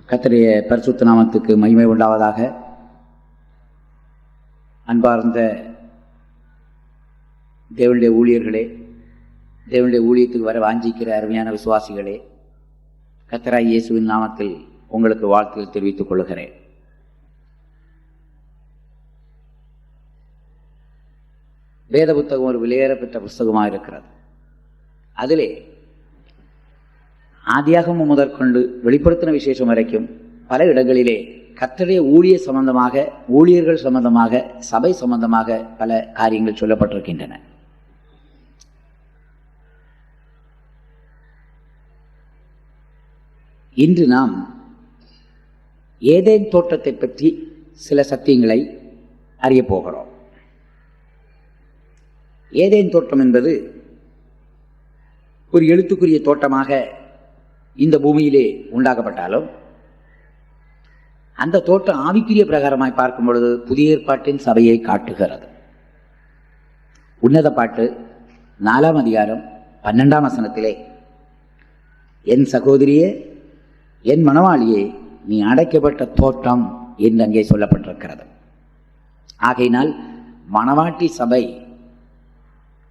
கர்த்தருடைய பரிசுத்த நாமத்துக்கு மகிமை உண்டாவதாக. அன்பார்ந்த தேவனுடைய ஊழியர்களே, தேவனுடைய ஊழியத்துக்கு வர வாஞ்சிக்கிற அருமையான விசுவாசிகளே, கர்த்தராகிய இயேசுவின் நாமத்தில் உங்களுக்கு வாழ்த்துக்கள் தெரிவித்துக் கொள்கிறேன். வேத புத்தகம் ஒரு விலையேறப்பெற்ற புஸ்தகமாக இருக்கிறது. அதிலே ஆதியாகமம் முதற்கொண்டு வெளிப்படுத்தின விசேஷம் வரைக்கும் பல இடங்களிலே கர்த்தருடைய ஊழிய சம்பந்தமாக, ஊழியர்கள் சம்பந்தமாக, சபை சம்பந்தமாக பல காரியங்கள் சொல்லப்பட்டிருக்கின்றன. இன்று நாம் ஏதேன் தோட்டத்தை பற்றி சில சத்தியங்களை அறியப் போகிறோம். ஏதேன் தோட்டம் என்பது ஒரு எழுத்துக்குரிய தோட்டமாக இந்த பூமியிலே உண்டாக்கப்பட்டாலும் அந்த தோட்டம் ஆவிக்குரிய பிரகாரமாய் பார்க்கும் பொழுது புதிய ஏற்பாட்டின் சபையை காட்டுகிறது. உன்னத பாட்டு 4ஆம் அதிகாரம் 12ஆம் வசனத்திலே, என் சகோதரியே, என் மணவாளியே, நீ அடைக்கப்பட்ட தோட்டம் என்று அங்கே சொல்லப்பட்டிருக்கிறது. ஆகையினால் மணவாட்டி சபை,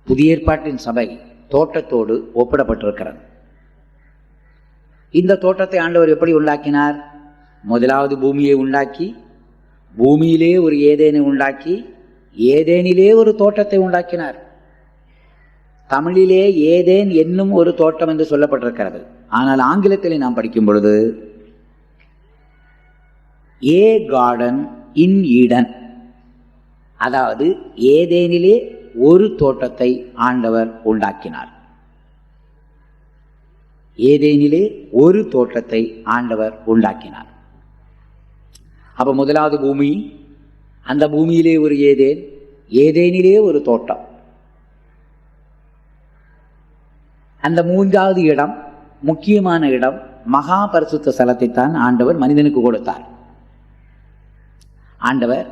புதிய ஏற்பாட்டின் சபை தோட்டத்தோடு ஒப்பிடப்பட்டிருக்கிறது. இந்த தோட்டத்தை ஆண்டவர் எப்படி உண்டாக்கினார்? முதலாவது பூமியை உண்டாக்கி, பூமியிலே ஒரு ஏதேனை உண்டாக்கி, ஏதேனிலே ஒரு தோட்டத்தை உண்டாக்கினார். தமிழிலே ஏதேன் என்னும் ஒரு தோட்டம் என்று சொல்லப்பட்டிருக்கிறது. ஆனால் ஆங்கிலத்திலே நாம் படிக்கும் பொழுது ஏ கார்டன் இன் ஈடன், அதாவது ஏதேனிலே ஒரு தோட்டத்தை ஆண்டவர் உண்டாக்கினார். ஏதேனிலே ஒரு தோட்டத்தை ஆண்டவர் உண்டாக்கினார். அப்ப முதலாவது பூமி, அந்த பூமியிலே ஒரு ஏதேன், ஏதேனிலே ஒரு தோட்டம். அந்த மூன்றாவது இடம், முக்கியமான இடம், மகா பரிசுத்த ஸ்தலத்தை தான் ஆண்டவர் மனிதனுக்கு கொடுத்தார். ஆண்டவர்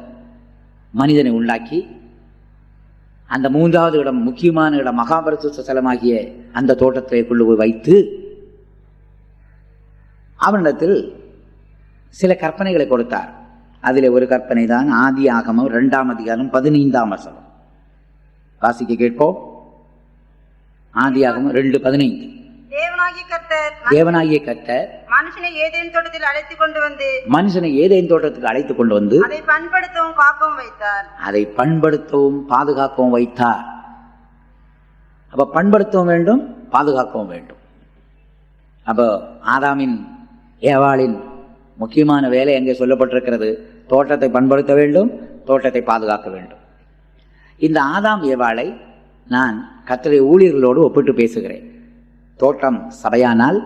மனிதனை உண்டாக்கி அந்த மூன்றாவது இடம், முக்கியமான இடம், மகா பரிசுத்த ஸ்தலமாகிய அந்த தோட்டத்தை கொண்டு போய் வைத்து அவனிடத்தில் சில கற்பனைகளை கொடுத்தார். அதில் ஒரு கற்பனை தான் ஆதியாகமம் 2ஆம் அதிகாரம் 15ஆம் வசனம். வாசிக்க கேட்போம். ஆதியாகமம் 2:15. தேவனாகிய கர்த்தர் மனுஷனை ஏதேன் தோட்டத்தில் அழைத்துக் கொண்டு வந்து அதை பண்படுத்தவும் பாதுகாக்கவும் வைத்தார். அப்ப பண்படுத்தவும் வேண்டும், பாதுகாக்கவும் வேண்டும். அப்போ ஆதாமின் ஏவாளின் முக்கியமான வேலை எங்கே சொல்லப்பட்டிருக்கிறது? தோட்டத்தை பண்படுத்த வேண்டும், தோட்டத்தை பாதுகாக்க வேண்டும். இந்த ஆதாம் ஏவாளை நான் கர்த்தருடைய ஊழியர்களோடு ஒப்பிட்டு பேசுகிறேன். தோட்டம் சபையானால்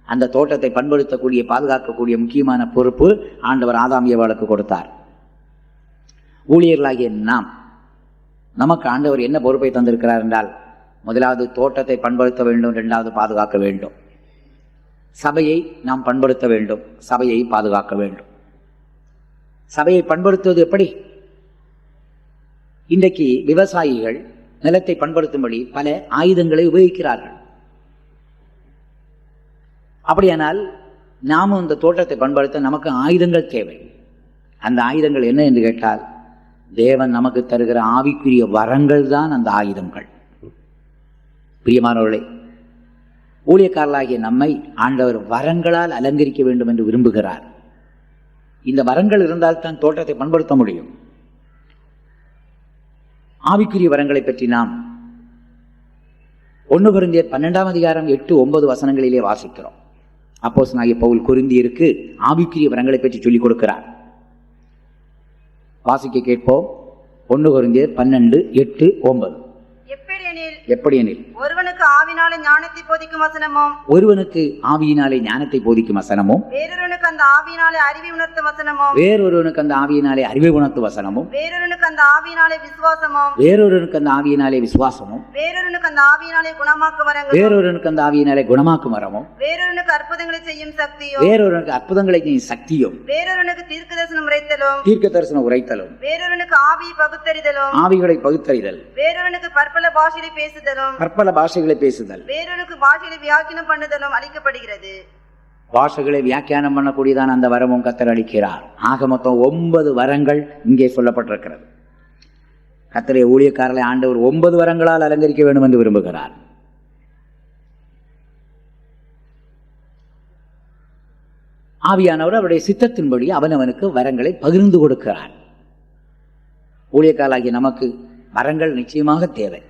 அந்த தோட்டத்தை பண்படுத்தக்கூடிய, பாதுகாக்கக்கூடிய முக்கியமான பொறுப்பு ஆண்டவர் ஆதாம் ஏவாளுக்கு கொடுத்தார். ஊழியர்களாகிய நமக்கு ஆண்டவர் என்ன பொறுப்பை தந்திருக்கிறார் என்றால், முதலாவது தோட்டத்தை பண்படுத்த வேண்டும், இரண்டாவது பாதுகாக்க வேண்டும். சபையை நாம் பண்படுத்த வேண்டும், சபையை பாதுகாக்க வேண்டும். சபையை பண்படுத்துவது எப்படி? இன்றைக்கு விவசாயிகள் நிலத்தை பண்படுத்தும்படி பல ஆயுதங்களை உபயோகிக்கிறார்கள். அப்படியானால் நாமும் இந்த தோட்டத்தை பண்படுத்த நமக்கு ஆயுதங்கள் தேவை. அந்த ஆயுதங்கள் என்ன என்று கேட்டால், தேவன் நமக்கு தருகிற ஆவிக்குரிய வரங்கள் தான் அந்த ஆயுதங்கள். பிரியமானவர்களே, ஊழியக்காரர்களாகிய நம்மை ஆண்டவர் வரங்களால் அலங்கரிக்க வேண்டும் என்று விரும்புகிறார். இந்த வரங்கள் இருந்தால் தான் தோட்டத்தை பண்படுத்த முடியும். ஆவிக்குரிய வரங்களை பற்றி நாம் 1 கொரிந்தியர் 12ஆம் அதிகாரம் 8-9 வசனங்களிலே வாசிக்கிறோம். அப்போஸ்தலனாகிய பவுல் கொரிந்தியருக்கு ஆவிக்குரிய வரங்களை பற்றி சொல்லிக் கொடுக்கிறார். வாசிக்க கேட்போம். 1 கொரிந்தியர் 12:8-9. எப்படியெனில் ஒருவனுக்கு ஆவியினாலே ஞானத்தை போதிக்கும் வசனமும், ஒருவனுக்கு ஆவியினாலே ஞானத்தை போதிக்கும் வசனமும், வேறொருவனுக்கு அந்த ஆவியினாலே அறிவை உணர்த்தும் வசனமும், வேறொருவனுக்கு அந்த ஆவியினாலே அறிவை உணர்த்தும் வசனமும், வேறொருவனுக்கு அந்த ஆவியினாலே விசுவாசமும், வேறொருவனுக்கு அந்த ஆவியினாலே விசுவாசமும், வேறொருவனுக்கு அந்த ஆவியினாலே குணமாக்கும் வரங்களும், வேறொருவனுக்கு அந்த ஆவியினாலே குணமாக்கும் வரமும், வேறொருவனுக்கு அற்புதங்களை செய்யும் சக்தியும், வேறொருவனுக்கு அற்புதங்களை செய்யும் சக்தியும், வேறொருவனுக்கு தீர்க்கதரிசனம் உரைத்தலும், வேறொருவனுக்கு ஆவியை பகுத்தறிதலும், ஆவிகளை பகுத்தறிதல், வேறொருவனுக்கு பற்பல பாஷைகளை பேசுதலும், பற்பல பாஷைகளை பேசுதல், வேறொருக்கு பாஷைகளை வியாக்கியானம் பண்ணுதலும் அளிக்கப்படுகிறது. பாஷைகளை வியாக்கியானம் பண்ணக்கூடியதான அந்த வரமும் கர்த்தர் அளிக்கிறார். ஆக மொத்தம் 9 வரங்கள் இங்கே சொல்லப்பட்டிருக்கிறது. கர்த்தருடைய ஊழியக்காரரை ஆண்டவர் 9 வரங்களால் அலங்கரிக்க வேண்டும் என்று விரும்புகிறார். ஆவியானவர் அவருடைய சித்தத்தின்படி அவனவனுக்கு வரங்களை பகிர்ந்து கொடுக்கிறார். ஊழியக்காரராகிய நமக்கு வரங்கள் நிச்சயமாக தேவை.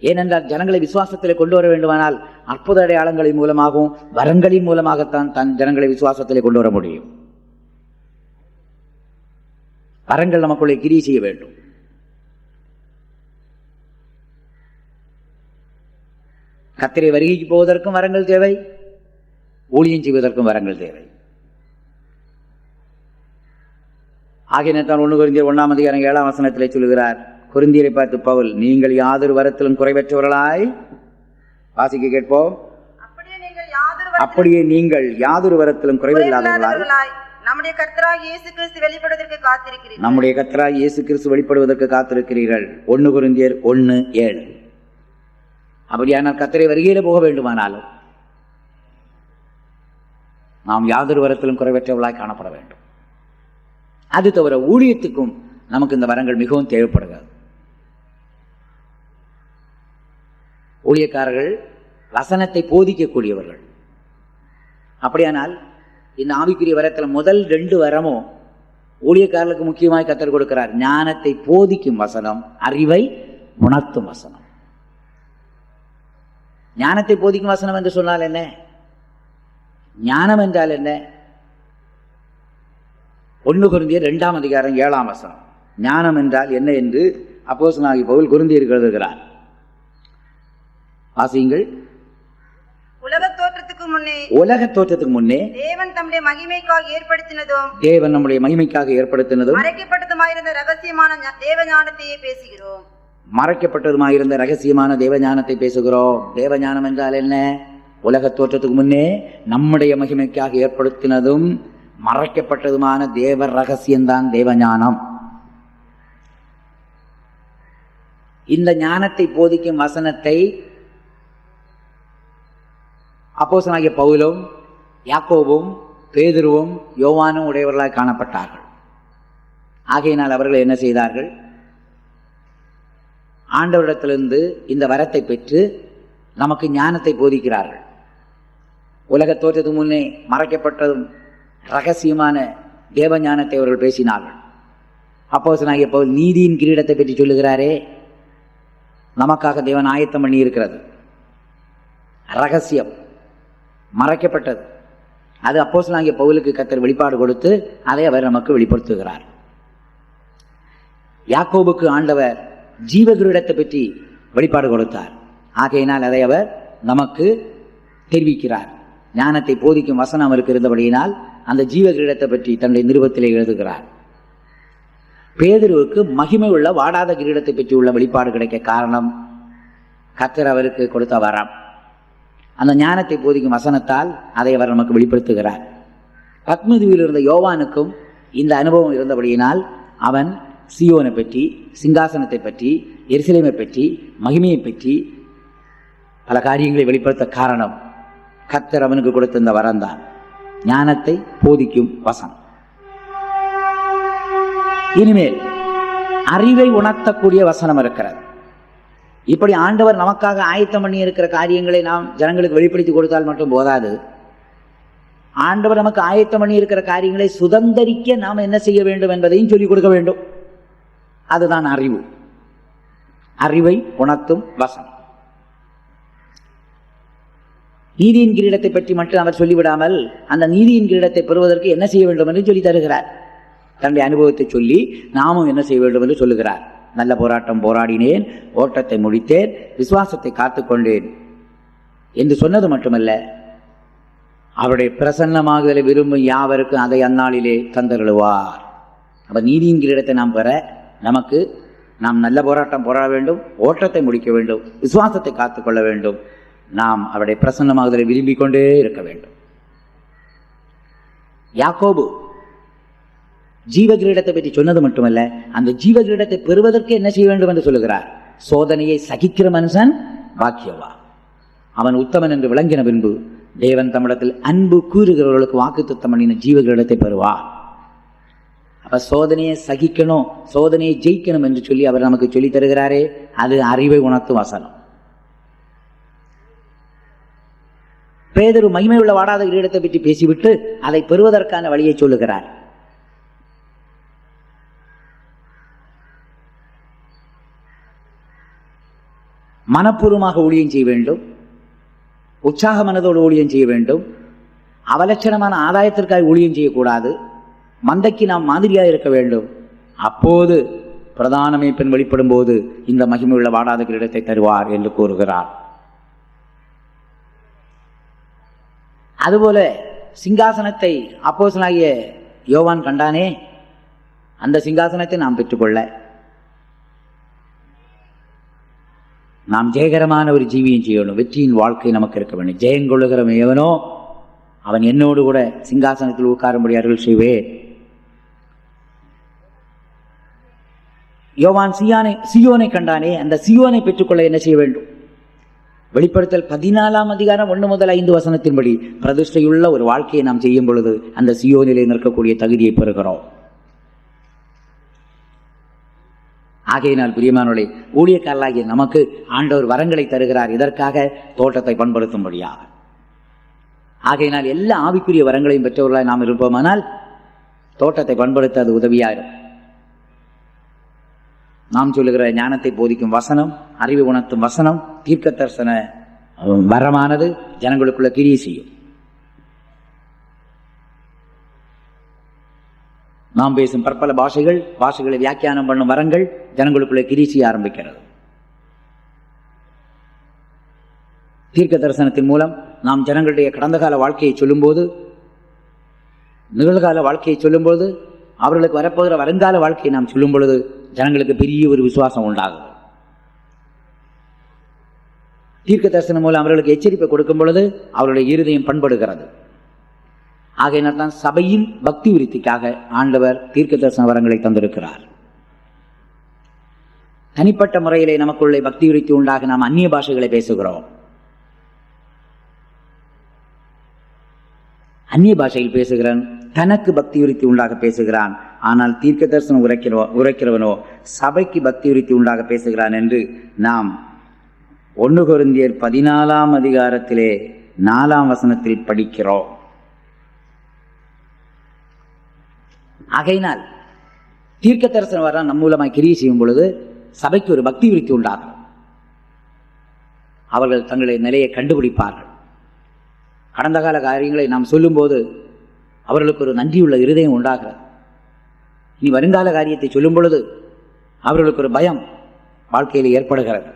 ஏனென்றால் ஜனங்களை விசுவாசத்திலே கொண்டு வர வேண்டுமானால் அற்புத அடையாளங்களின் மூலமாகவும் வரங்களின் மூலமாகத்தான் தன் ஜனங்களை விசுவாசத்திலே கொண்டு வர முடியும். வரங்கள் நமக்குள்ளே கிரியை செய்ய வேண்டும். கர்த்தருடைய வருகைக்கு போவதற்கும் வரங்கள் தேவை, ஊழியம் செய்வதற்கும் வரங்கள் தேவை. ஆகையினால் 1 கொரிந்தியர் 1:7 சொல்லுகிறார், கொரிந்தியரை பார்த்து பவுல், நீங்கள் யாதொரு வரத்திலும் குறைவற்றவர்களாய், வாசிக்க கேட்போம், அப்படியே நீங்கள் யாதொரு வரத்திலும் குறைவில்லாதவர்களாய் நம்முடைய கர்த்தராகிய இயேசு கிறிஸ்து வெளிப்படுவதற்கு காத்திருக்கிறீர்கள். நம்முடைய கர்த்தராகிய இயேசு கிறிஸ்து வெளிப்படுவதற்கு காத்திருக்கிறீர்கள். 1 கொரிந்தியர் 1:7. அப்படியானால் கர்த்தரை வருகையில போக வேண்டுமானாலும் நாம் யாதொரு வரத்திலும் குறைவற்றவர்களாய் காணப்பட வேண்டும். அது தவிர ஊழியத்துக்கும் நமக்கு இந்த வரங்கள் மிகவும் தேவைப்படுகிறது. ஊழியக்காரர்கள் வசனத்தை போதிக்கக்கூடியவர்கள். அப்படியானால் இந்த ஆவிக்குரிய வரத்தில் முதல் 2 வரமும் ஊழியக்காரர்களுக்கு முக்கியமாய் கர்த்தர் கொடுக்கிறார். ஞானத்தை போதிக்கும் வசனம், அறிவை உணர்த்தும் வசனம். ஞானத்தை போதிக்கும் வசனம் என்று சொன்னால் என்ன? ஞானம் என்றால் என்ன? 1 கொரிந்தியர் 2:7 ஞானம் என்றால் என்ன என்று அப்போஸ்தலனாகிய பவுல் கொரிந்தியருக்கு எழுதுகிறார். வாசியுங்கள். உலகத் தோற்றத்துக்கு முன்னே தேவன் நம்முடைய மகிமைக்காக ஏற்படுத்தினதும் மறைக்கப்பட்டதுமாயிருந்த ரகசியமான தேவஞானத்தை பேசுகிறோம். தேவஞானம் என்றால் என்ன? உலகத் தோற்றத்துக்கு முன்னே நம்முடைய மகிமைக்காக ஏற்படுத்தினதும் மறைக்கப்பட்டதுமான தேவ ரகசியம்தான் தேவஞானம். இந்த ஞானத்தை போதிக்கும் வசனத்தை அப்போஸ்தலனாகிய பவுலும் யாக்கோபும் பேதுருவும் யோவானும் உடையவர்களாய் காணப்பட்டார்கள். ஆகையினால் அவர்கள் என்ன செய்தார்கள்? ஆண்டவரிடத்திலிருந்து இந்த வரத்தை பெற்று நமக்கு ஞானத்தை போதிக்கிறார்கள். உலகத் தோற்றத்துக்கு முன்னே மறைக்கப்பட்டதும் ரகசியமான தேவ ஞானத்தை அவர்கள் பேசினார்கள். அப்போஸ்தலனாகிய பவுல் நீதியின் கிரீடத்தை பற்றி சொல்லுகிறாரே, நமக்காக தேவன் ஆயத்தம் பண்ணி இருக்கிறது. ரகசியம், மறைக்கப்பட்டது. அது அப்போஸ்தலனாகிய பவுலுக்கு கர்த்தர் வெளிப்பாடு கொடுத்து அதை அவர் நமக்கு வெளிப்படுத்துகிறார். யாக்கோபுக்கு ஆண்டவர் ஜீவ கிரீடத்தை பற்றி வெளிப்பாடு கொடுத்தார். ஆகையினால் அதை அவர் நமக்கு தெரிவிக்கிறார். ஞானத்தை போதிக்கும் வசனம் அவருக்கு இருந்தபடியினால் அந்த ஜீவ கிரீடத்தை பற்றி தன்னுடைய நிருபத்திலே எழுதுகிறார். பேதுருவுக்கு மகிமை உள்ள வாடாத கிரீடத்தை பற்றி உள்ள வெளிப்பாடு கிடைக்க காரணம் கர்த்தர் அவருக்கு கொடுத்த வரம். அந்த ஞானத்தை போதிக்கும் வசனத்தால் அதை அவர் நமக்கு வெளிப்படுத்துகிறார். பத்மதீவில் இருந்த யோவானுக்கும் இந்த அனுபவம் இருந்தபடியினால் அவன் சீயோனை பற்றி, சிங்காசனத்தை பற்றி, எருசலேமை பற்றி, மகிமையை பற்றி பல காரியங்களை வெளிப்படுத்த காரணம் கர்த்தர் அவனுக்கு கொடுத்த இந்த வரம்தான், ஞானத்தை போதிக்கும் வசனம். இனிமேல் அறிவை உணர்த்தக்கூடிய வசனம் இருக்கிறது. இப்படி ஆண்டவர் நமக்காக ஆயத்தம் பண்ணி இருக்கிற காரியங்களை நாம் ஜனங்களுக்கு வெளிப்படுத்தி கொடுத்தால் மட்டும் போதாது. ஆண்டவர் நமக்கு ஆயத்தம் பண்ணி இருக்கிற காரியங்களை சுதந்தரிக்க நாம் என்ன செய்ய வேண்டும் என்பதையும் சொல்லிக் கொடுக்க வேண்டும். அதுதான் அறிவு. அறிவை உணர்த்தும் வசனம். நீதியின் கிரீடத்தை பற்றி மட்டும் அவர் சொல்லிவிடாமல் அந்த நீதியின் கிரீடத்தை பெறுவதற்கு என்ன செய்ய வேண்டும் என்று சொல்லி தருகிறார். தன்னுடைய அனுபவத்தை சொல்லி நாமும் என்ன செய்ய வேண்டும் என்று சொல்லுகிறார். நல்ல போராட்டம் போராடினேன், ஓட்டத்தை முடித்தேன், விசுவாசத்தை காத்துக்கொண்டேன் என்று சொன்னது மட்டுமல்ல, அவருடைய பிரசன்னமாகுதலை விரும்பும் யாவருக்கும் அதை அந்நாளிலே தந்தருளுவார். அப்ப நீதியின் கிரீடத்தை நாம் பெற நமக்கு நாம் நல்ல போராட்டம் போராட வேண்டும், ஓட்டத்தை முடிக்க வேண்டும், விசுவாசத்தை காத்துக்கொள்ள வேண்டும். நாம் அவருடைய பிரசன்னமாகுதலை விரும்பிக் கொண்டே இருக்க வேண்டும். யாக்கோபு ஜீவ கிரீடத்தை பற்றி சொன்னது மட்டுமல்ல, அந்த ஜீவ கிரீடத்தை பெறுவதற்கு என்ன செய்ய வேண்டும் என்று சொல்லுகிறார். சோதனையை சகிக்கிற மனுஷன் பாக்கியவா. அவன் உத்தமன் என்று விளங்கின பின்பு தேவன் தம்மிடத்தில் அன்பு கூறுகிறவர்களுக்கு வாக்குத்தத்தம் பண்ணின ஜீவகளிடத்தை பெறுவார். அப்ப சோதனையை சகிக்கணும், சோதனையை ஜெயிக்கணும் என்று சொல்லி அவர் நமக்கு சொல்லி தருகிறாரே, அது அறிவை உணர்த்தும் வசனம். பேதுரு மகிமை உள்ள வாடாத கிரீடத்தை பற்றி பேசிவிட்டு அதை பெறுவதற்கான வழியை சொல்லுகிறார். மனப்பூர்வமாக ஊழியம் செய்ய வேண்டும், உற்சாக மனதோடு ஊழியம் செய்ய வேண்டும், அவலட்சணமான ஆதாயத்திற்காக ஊழியம் செய்யக்கூடாது, மந்தைக்கு நாம் மாதிரியாக இருக்க வேண்டும். அப்போது பிரதான மேய்ப்பன் வெளிப்படும் போது இந்த மகிமையுள்ள வாடாத கிரீடத்தை தருவார் என்று கூறுகிறார். அதுபோல சிங்காசனத்தை அப்போஸ்தலனாகிய யோவான் கண்டானே, அந்த சிங்காசனத்தை நாம் பெற்றுக்கொள்ள நாம் ஜெயகரமான ஒரு ஜீவியம் செய்யணும். வெற்றியின் வாழ்க்கை நமக்கு இருக்க வேண்டும். ஜெயங்கொள்ளுகிறவன் எவனோ அவன் என்னோடு கூட சிங்காசனத்தில் உட்காரும்படி அருள் செய்வேன். யோவான் சியோனை கண்டானே, அந்த சியோனை பெற்றுக்கொள்ள என்ன செய்ய வேண்டும்? வெளிப்படுத்தல் 14 அதிகாரம் 1 முதல் 5 வசனத்தின்படி பிரதிஷ்டையுள்ள ஒரு வாழ்க்கையை நாம் செய்யும் பொழுது அந்த சியோனிலே நிற்கக்கூடிய தகுதியை பெறுகிறோம். ஆகையினால் பிரியமானவர்களே, ஊழியக்காரர்களாகிய நமக்கு ஆண்டவர் வரங்களை தருகிறார். இதற்காக தோட்டத்தை பண்படுத்தும்படியாக. ஆகையினால் எல்லா ஆவிக்குரிய வரங்களையும் பெற்றவர்களாய் நாம் இருப்போமானால் தோட்டத்தை பண்படுத்த அது உதவியாகும். நாம் சொல்லுகிற ஞானத்தை போதிக்கும் வசனம், அறிவை உணர்த்தும் வசனம், தீர்க்க தரிசன வரமானது ஜனங்களுக்குள்ள கிரியை செய்யும். நாம் பேசும் பற்பல பாஷைகளை வியாக்கியானம் பண்ணும் வரங்கள் ஜனங்களுக்குள்ளே கிரியை செய்ய ஆரம்பிக்கிறது. தீர்க்க தரிசனத்தின் மூலம் நாம் ஜனங்களுடைய கடந்த கால வாழ்க்கையை சொல்லும்போது, நிகழ்கால வாழ்க்கையை சொல்லும்போது, அவர்களுக்கு வரப்போகிற வருங்கால வாழ்க்கையை நாம் சொல்லும் பொழுது ஜனங்களுக்கு பெரிய ஒரு விசுவாசம் உண்டாகும். தீர்க்க தரிசனம் மூலம் அவர்களுக்கு எச்சரிப்பை கொடுக்கும் பொழுது அவருடைய இருதயம் பண்படுகிறது. ஆகையினால் தான் சபையின் பக்தி விருத்திக்காக ஆண்டவர் தீர்க்க தரிசன வரங்களை தந்திருக்கிறார். தனிப்பட்ட முறையிலே நமக்குள்ளே பக்தி விருத்தி உண்டாக நாம் அந்நிய பாஷைகளை பேசுகிறோம். அந்நிய பாஷையில் பேசுகிறான், தனக்கு பக்தி விருத்தி உண்டாக பேசுகிறான். ஆனால் தீர்க்க தரிசனம் உரைக்கிறவனோ சபைக்கு பக்தி விருத்தி உண்டாக பேசுகிறான் என்று நாம் 1 கொரிந்தியர் 14 அதிகாரத்திலே 4 வசனத்தில் படிக்கிறோம். ஆகையினால் தீர்க்க தரிசனம் வர நம் மூலமாய் கிரியை செய்யும் பொழுது சபைக்கு ஒரு பக்தி விருத்தி உண்டாகும். அவர்கள் தங்களுடைய நிலையை கண்டுபிடிப்பார்கள். கடந்த கால காரியங்களை நாம் சொல்லும் போது அவர்களுக்கு ஒரு நன்றியுள்ள இருதயம் உண்டாகிறது. இனி வருங்கால காரியத்தை சொல்லும் பொழுது அவர்களுக்கு ஒரு பயம் வாழ்க்கையில் ஏற்படுகிறது.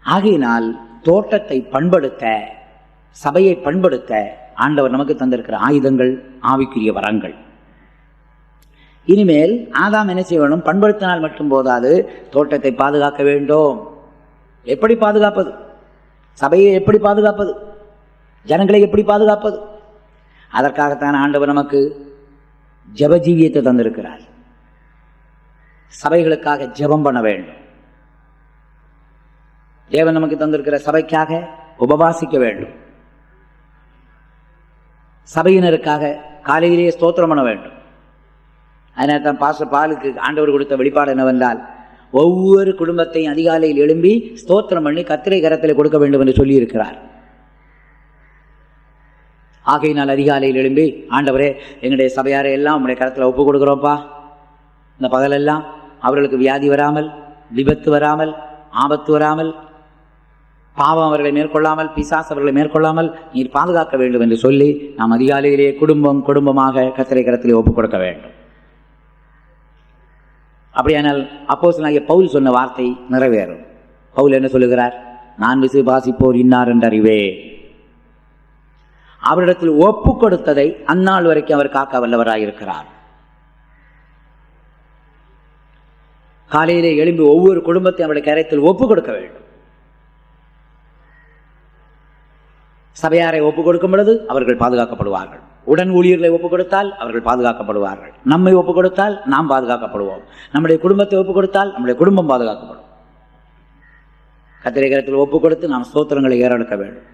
ஆகையினால் தோட்டத்தை பண்படுத்த, சபையை பண்படுத்த ஆண்டவர் நமக்கு தந்திருக்கிற ஆயுதங்கள் ஆவிக்குரிய வரங்கள். இனிமேல் ஆதாம் என்ன செய்ய வேண்டும்? பண்படுத்தினால் மட்டும் போதாது, தோட்டத்தை பாதுகாக்க வேண்டும். எப்படி பாதுகாப்பது? சபையை எப்படி பாதுகாப்பது? ஜனங்களை எப்படி பாதுகாப்பது? அதற்காகத்தான் ஆண்டவர் நமக்கு ஜெபஜீவியத்தை தந்திருக்கிறார். சபைகளுக்காக ஜெபம் பண்ண வேண்டும். தேவன் நமக்கு தந்திருக்கிற சபைக்காக உபவாசிக்க வேண்டும். சபையினருக்காக காலையிலேயே ஸ்தோத்திரம் பண்ண வேண்டும். அதனால தான் பாஸ்டர் பாலுக்கு ஆண்டவர் கொடுத்த வெளிப்பாடு என்னவென்றால், ஒவ்வொரு குடும்பத்தையும் அதிகாலையில் எழும்பி ஸ்தோத்திரம் பண்ணி கர்த்தரை கரத்தில் கொடுக்க வேண்டும் என்று சொல்லி இருக்கிறார். ஆகையினால் அதிகாலையில் எழும்பி, ஆண்டவரே எங்களுடைய சபையாரை எல்லாம் உங்களுடைய கரத்தில் ஒப்பு கொடுக்குறோம்ப்பா, இந்த பகலெல்லாம் அவர்களுக்கு வியாதி வராமல், விபத்து வராமல், ஆபத்து வராமல், பாவம் அவர்களை மேற்கொள்ளாமல், பிசாசு அவர்களை மேற்கொள்ளாமல் நீர் பாதுகாக்க வேண்டும் என்று சொல்லி நாம் அதிகாலையிலே குடும்பமாக கர்த்தரை கரத்திலே ஒப்புக் கொடுக்க வேண்டும். அப்படியானால் அப்போஸ்தலனாகிய பவுல் சொன்ன வார்த்தை நிறைவேறும். பவுல் என்ன சொல்லுகிறார்? நான் விசுவாசிப்போர் இன்னார் என்று அறிவே. அவரிடத்தில் ஒப்பு கொடுத்ததை அந்நாள் வரைக்கும் அவர் காக்க வல்லவராயிருக்கிறார். காலையிலே எழும்பி ஒவ்வொரு குடும்பத்தையும் அவருடைய கரத்தில் ஒப்பு கொடுக்க வேண்டும். சபையாரை ஒப்பு கொடுக்கும் பொழுது அவர்கள் பாதுகாக்கப்படுவார்கள். உடன் ஊழியர்களை ஒப்பு கொடுத்தால் அவர்கள் பாதுகாக்கப்படுவார்கள். நம்மை ஒப்பு கொடுத்தால் நாம் பாதுகாக்கப்படுவோம். நம்முடைய குடும்பத்தை ஒப்பு கொடுத்தால் நம்முடைய குடும்பம் பாதுகாக்கப்படும். கர்த்தருடைய கரத்தில் ஒப்பு கொடுத்து நாம் ஸ்தோத்திரங்களை ஏறெடுக்க வேண்டும்.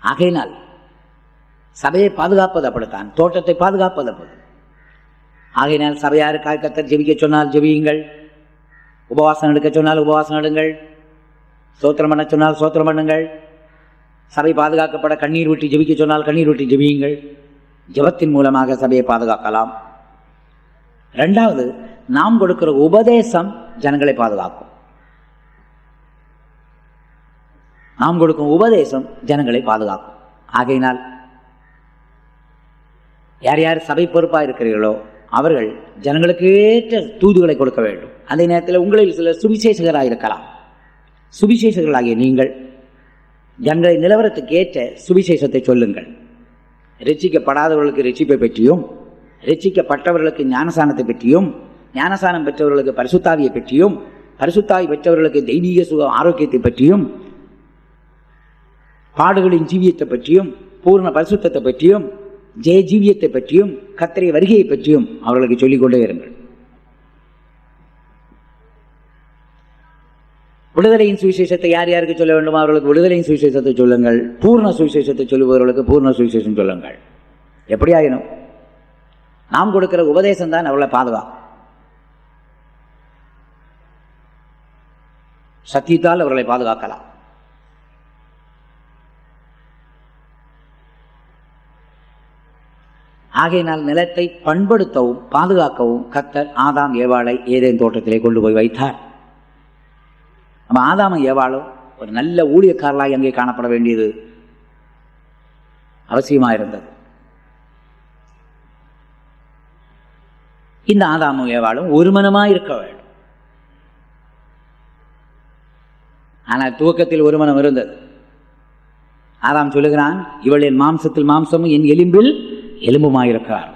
ஆகையினால் சபையை பாதுகாப்பது அப்படித்தான், தோட்டத்தை பாதுகாப்பது அப்படி. ஆகையினால் சபையாருக்காக கர்த்தர் ஜெபிக்க சொன்னால் ஜெபியுங்கள், உபவாசம் எடுக்க சொன்னால் உபவாசம் எடுங்கள், ஸ்தோத்திரம் பண்ண சொன்னால் ஸ்தோத்திரம் பண்ணுங்கள். சபை பாதுகாக்கப்பட கண்ணீர் விட்டு ஜெபிக்க சொன்னால் கண்ணீர் விட்டு ஜெபியுங்கள். ஜெபத்தின் மூலமாக சபையை பாதுகாக்கலாம். இரண்டாவது, நாம் கொடுக்கிற உபதேசம் ஜனங்களை பாதுகாக்கும். நாம் கொடுக்கும் உபதேசம் ஜனங்களை பாதுகாக்கும். ஆகையினால் யார் யார் சபை பொறுப்பாக இருக்கிறீர்களோ அவர்கள் ஜனங்களுக்கு ஏற்ற தூதுகளை கொடுக்க வேண்டும். அதே நேரத்தில் உங்களில் சில சுவிசேஷகராக இருக்கலாம். சுவிசேஷகர்களாகிய நீங்கள் ஜனங்களை நிலவரத்துக்கு ஏற்ற சுவிசேஷத்தை சொல்லுங்கள். ரட்சிக்கப்படாதவர்களுக்கு ரட்சிப்பை பற்றியும், ரட்சிக்கப்பட்டவர்களுக்கு ஞானசானத்தை பற்றியும், ஞானசானம் பெற்றவர்களுக்கு பரிசுத்தாவியை பற்றியும், பரிசுத்தாவி பெற்றவர்களுக்கு தெய்வீக சுக ஆரோக்கியத்தை பற்றியும், பாடுகளின் ஜீவியத்தை பற்றியும், பூர்ண பரிசுத்தத்தை பற்றியும், ஜெய ஜீவியத்தை பற்றியும், கர்த்தருடைய வருகையை பற்றியும் அவர்களுக்கு சொல்லிக்கொண்டே இருங்கள். விடுதலையின் சுவிசேஷத்தை யார் யாருக்கு சொல்ல வேண்டுமோ அவர்களுக்கு விடுதலையின் சுவிசேஷத்தை சொல்லுங்கள். பூர்ண சுவிசேஷத்தை சொல்லுபவர்களுக்கு பூர்ண சுவிசேஷம் சொல்லுங்கள். எப்படியாயினும் நாம் கொடுக்கிற உபதேசம் தான் அவர்களை பாதுகாக்கும். சத்தியத்தால் அவர்களை பாதுகாக்கலாம். ஆகையினால் நிலத்தை பண்படுத்தவும் பாதுகாக்கவும் கர்த்தர் ஆதாம் ஏவாளை ஏதேன் தோட்டத்திலே கொண்டு போய் வைத்தார். நம்ம ஆதாமும் ஏவாளும் ஒரு நல்ல ஊழியக்காரலாக அங்கே காணப்பட வேண்டியது அவசியமாயிருந்தது. இந்த ஆதாமும் ஏவாளும் ஒருமனமாய் இருக்க வேண்டும். ஆனால் துவக்கத்தில் ஒரு மனம் இருந்தது. ஆதாம் சொல்லுகிறான், இவள் என் மாம்சத்தில் மாம்சமும் என் எலும்பில் எலும்புமாயிருக்கிறார்.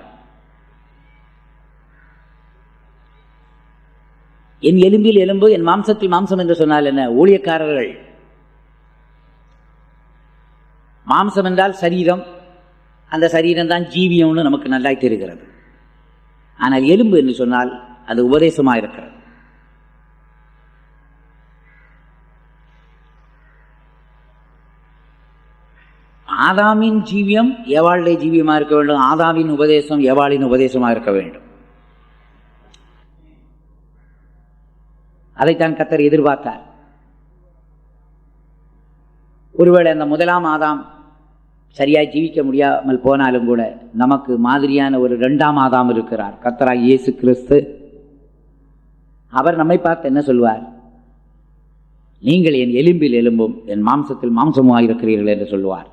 என் எலும்பில் எலும்பு என் மாம்சத்தில் மாம்சம் என்று சொன்னால் என்ன? ஊழியக்காரர்கள் மாம்சம் என்றால் சரீரம், அந்த சரீரம் தான் ஜீவியம்னு நமக்கு நல்லாய் தெரிகிறது. ஆனால் எலும்பு என்று சொன்னால் அது உபதேசமாயிருக்கிறது. ஆதாமின் ஜீவியம் ஏவாளுடைய ஜீவியமாக இருக்க வேண்டும். ஆதாமின் உபதேசம் ஏவாளின் உபதேசமாக இருக்க வேண்டும். அதைத்தான் கர்த்தர் எதிர்பார்த்தார். ஒருவேளை அந்த முதலாம் ஆதாம் சரியாய் ஜீவிக்க முடியாமல் போனாலும் கூட நமக்கு மாதிரியான ஒரு இரண்டாம் ஆதாம் இருக்கிறார், கர்த்தராகிய இயேசு கிறிஸ்து. அவர் நம்மை பார்த்து என்ன சொல்வார்? நீங்கள் என் எலும்பில் எலும்பும் என் மாம்சத்தில் மாம்சமுமாக இருக்கிறீர்கள் என்று சொல்லுவார்.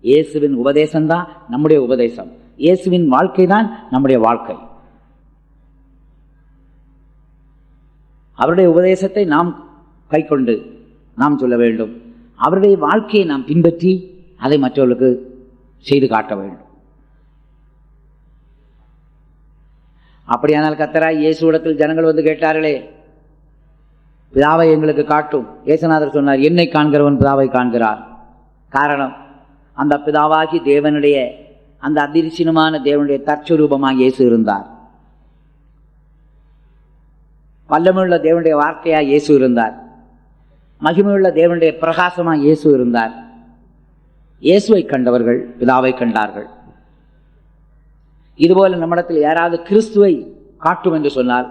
இயேசுவின் உபதேசம்தான் நம்முடைய உபதேசம். இயேசுவின் வாழ்க்கை தான் நம்முடைய வாழ்க்கை. அவருடைய உபதேசத்தை நாம் கைக்கொண்டு நாம் சொல்ல வேண்டும். அவருடைய வாழ்க்கையை நாம் பின்பற்றி அதை மற்றவர்களுக்கு செய்து காட்ட வேண்டும். அப்படியானால் கர்த்தராய் இயேசுவிடத்தில் ஜனங்கள் வந்து கேட்டார்களே, பிதாவை எங்களுக்கு காட்டும். இயேசுநாதர் சொன்னார், என்னை காண்கிறவன் பிதாவை காண்கிறார். காரணம், அந்த பிதாவாகி தேவனுடைய அந்த அதிர்ச்சினமான தேவனுடைய தற்சரூபமாக இயேசு இருந்தார். வல்லமையுள்ள தேவனுடைய வார்த்தையாக இயேசு இருந்தார். மகிமையுள்ள தேவனுடைய பிரகாசமாக இயேசு இருந்தார். இயேசுவை கண்டவர்கள் பிதாவை கண்டார்கள். இதுபோல நம்மிடத்தில் யாராவது கிறிஸ்துவை காட்டும் என்று சொன்னால்,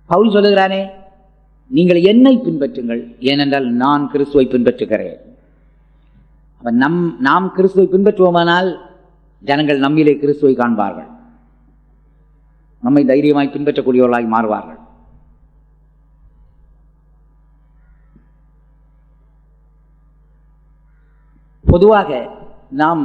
பவுல் சொல்லுகிறானே, நீங்கள் என்னை பின்பற்றுங்கள், ஏனென்றால் நான் கிறிஸ்துவை பின்பற்றுகிறேன். நாம் கிறிஸ்துவை பின்பற்றுவோமானால் ஜனங்கள் நம்மிலே கிறிஸ்துவை காண்பார்கள், நம்மை தைரியமாய் பின்பற்றக்கூடியவர்களாய் மாறுவார்கள். பொதுவாக நாம்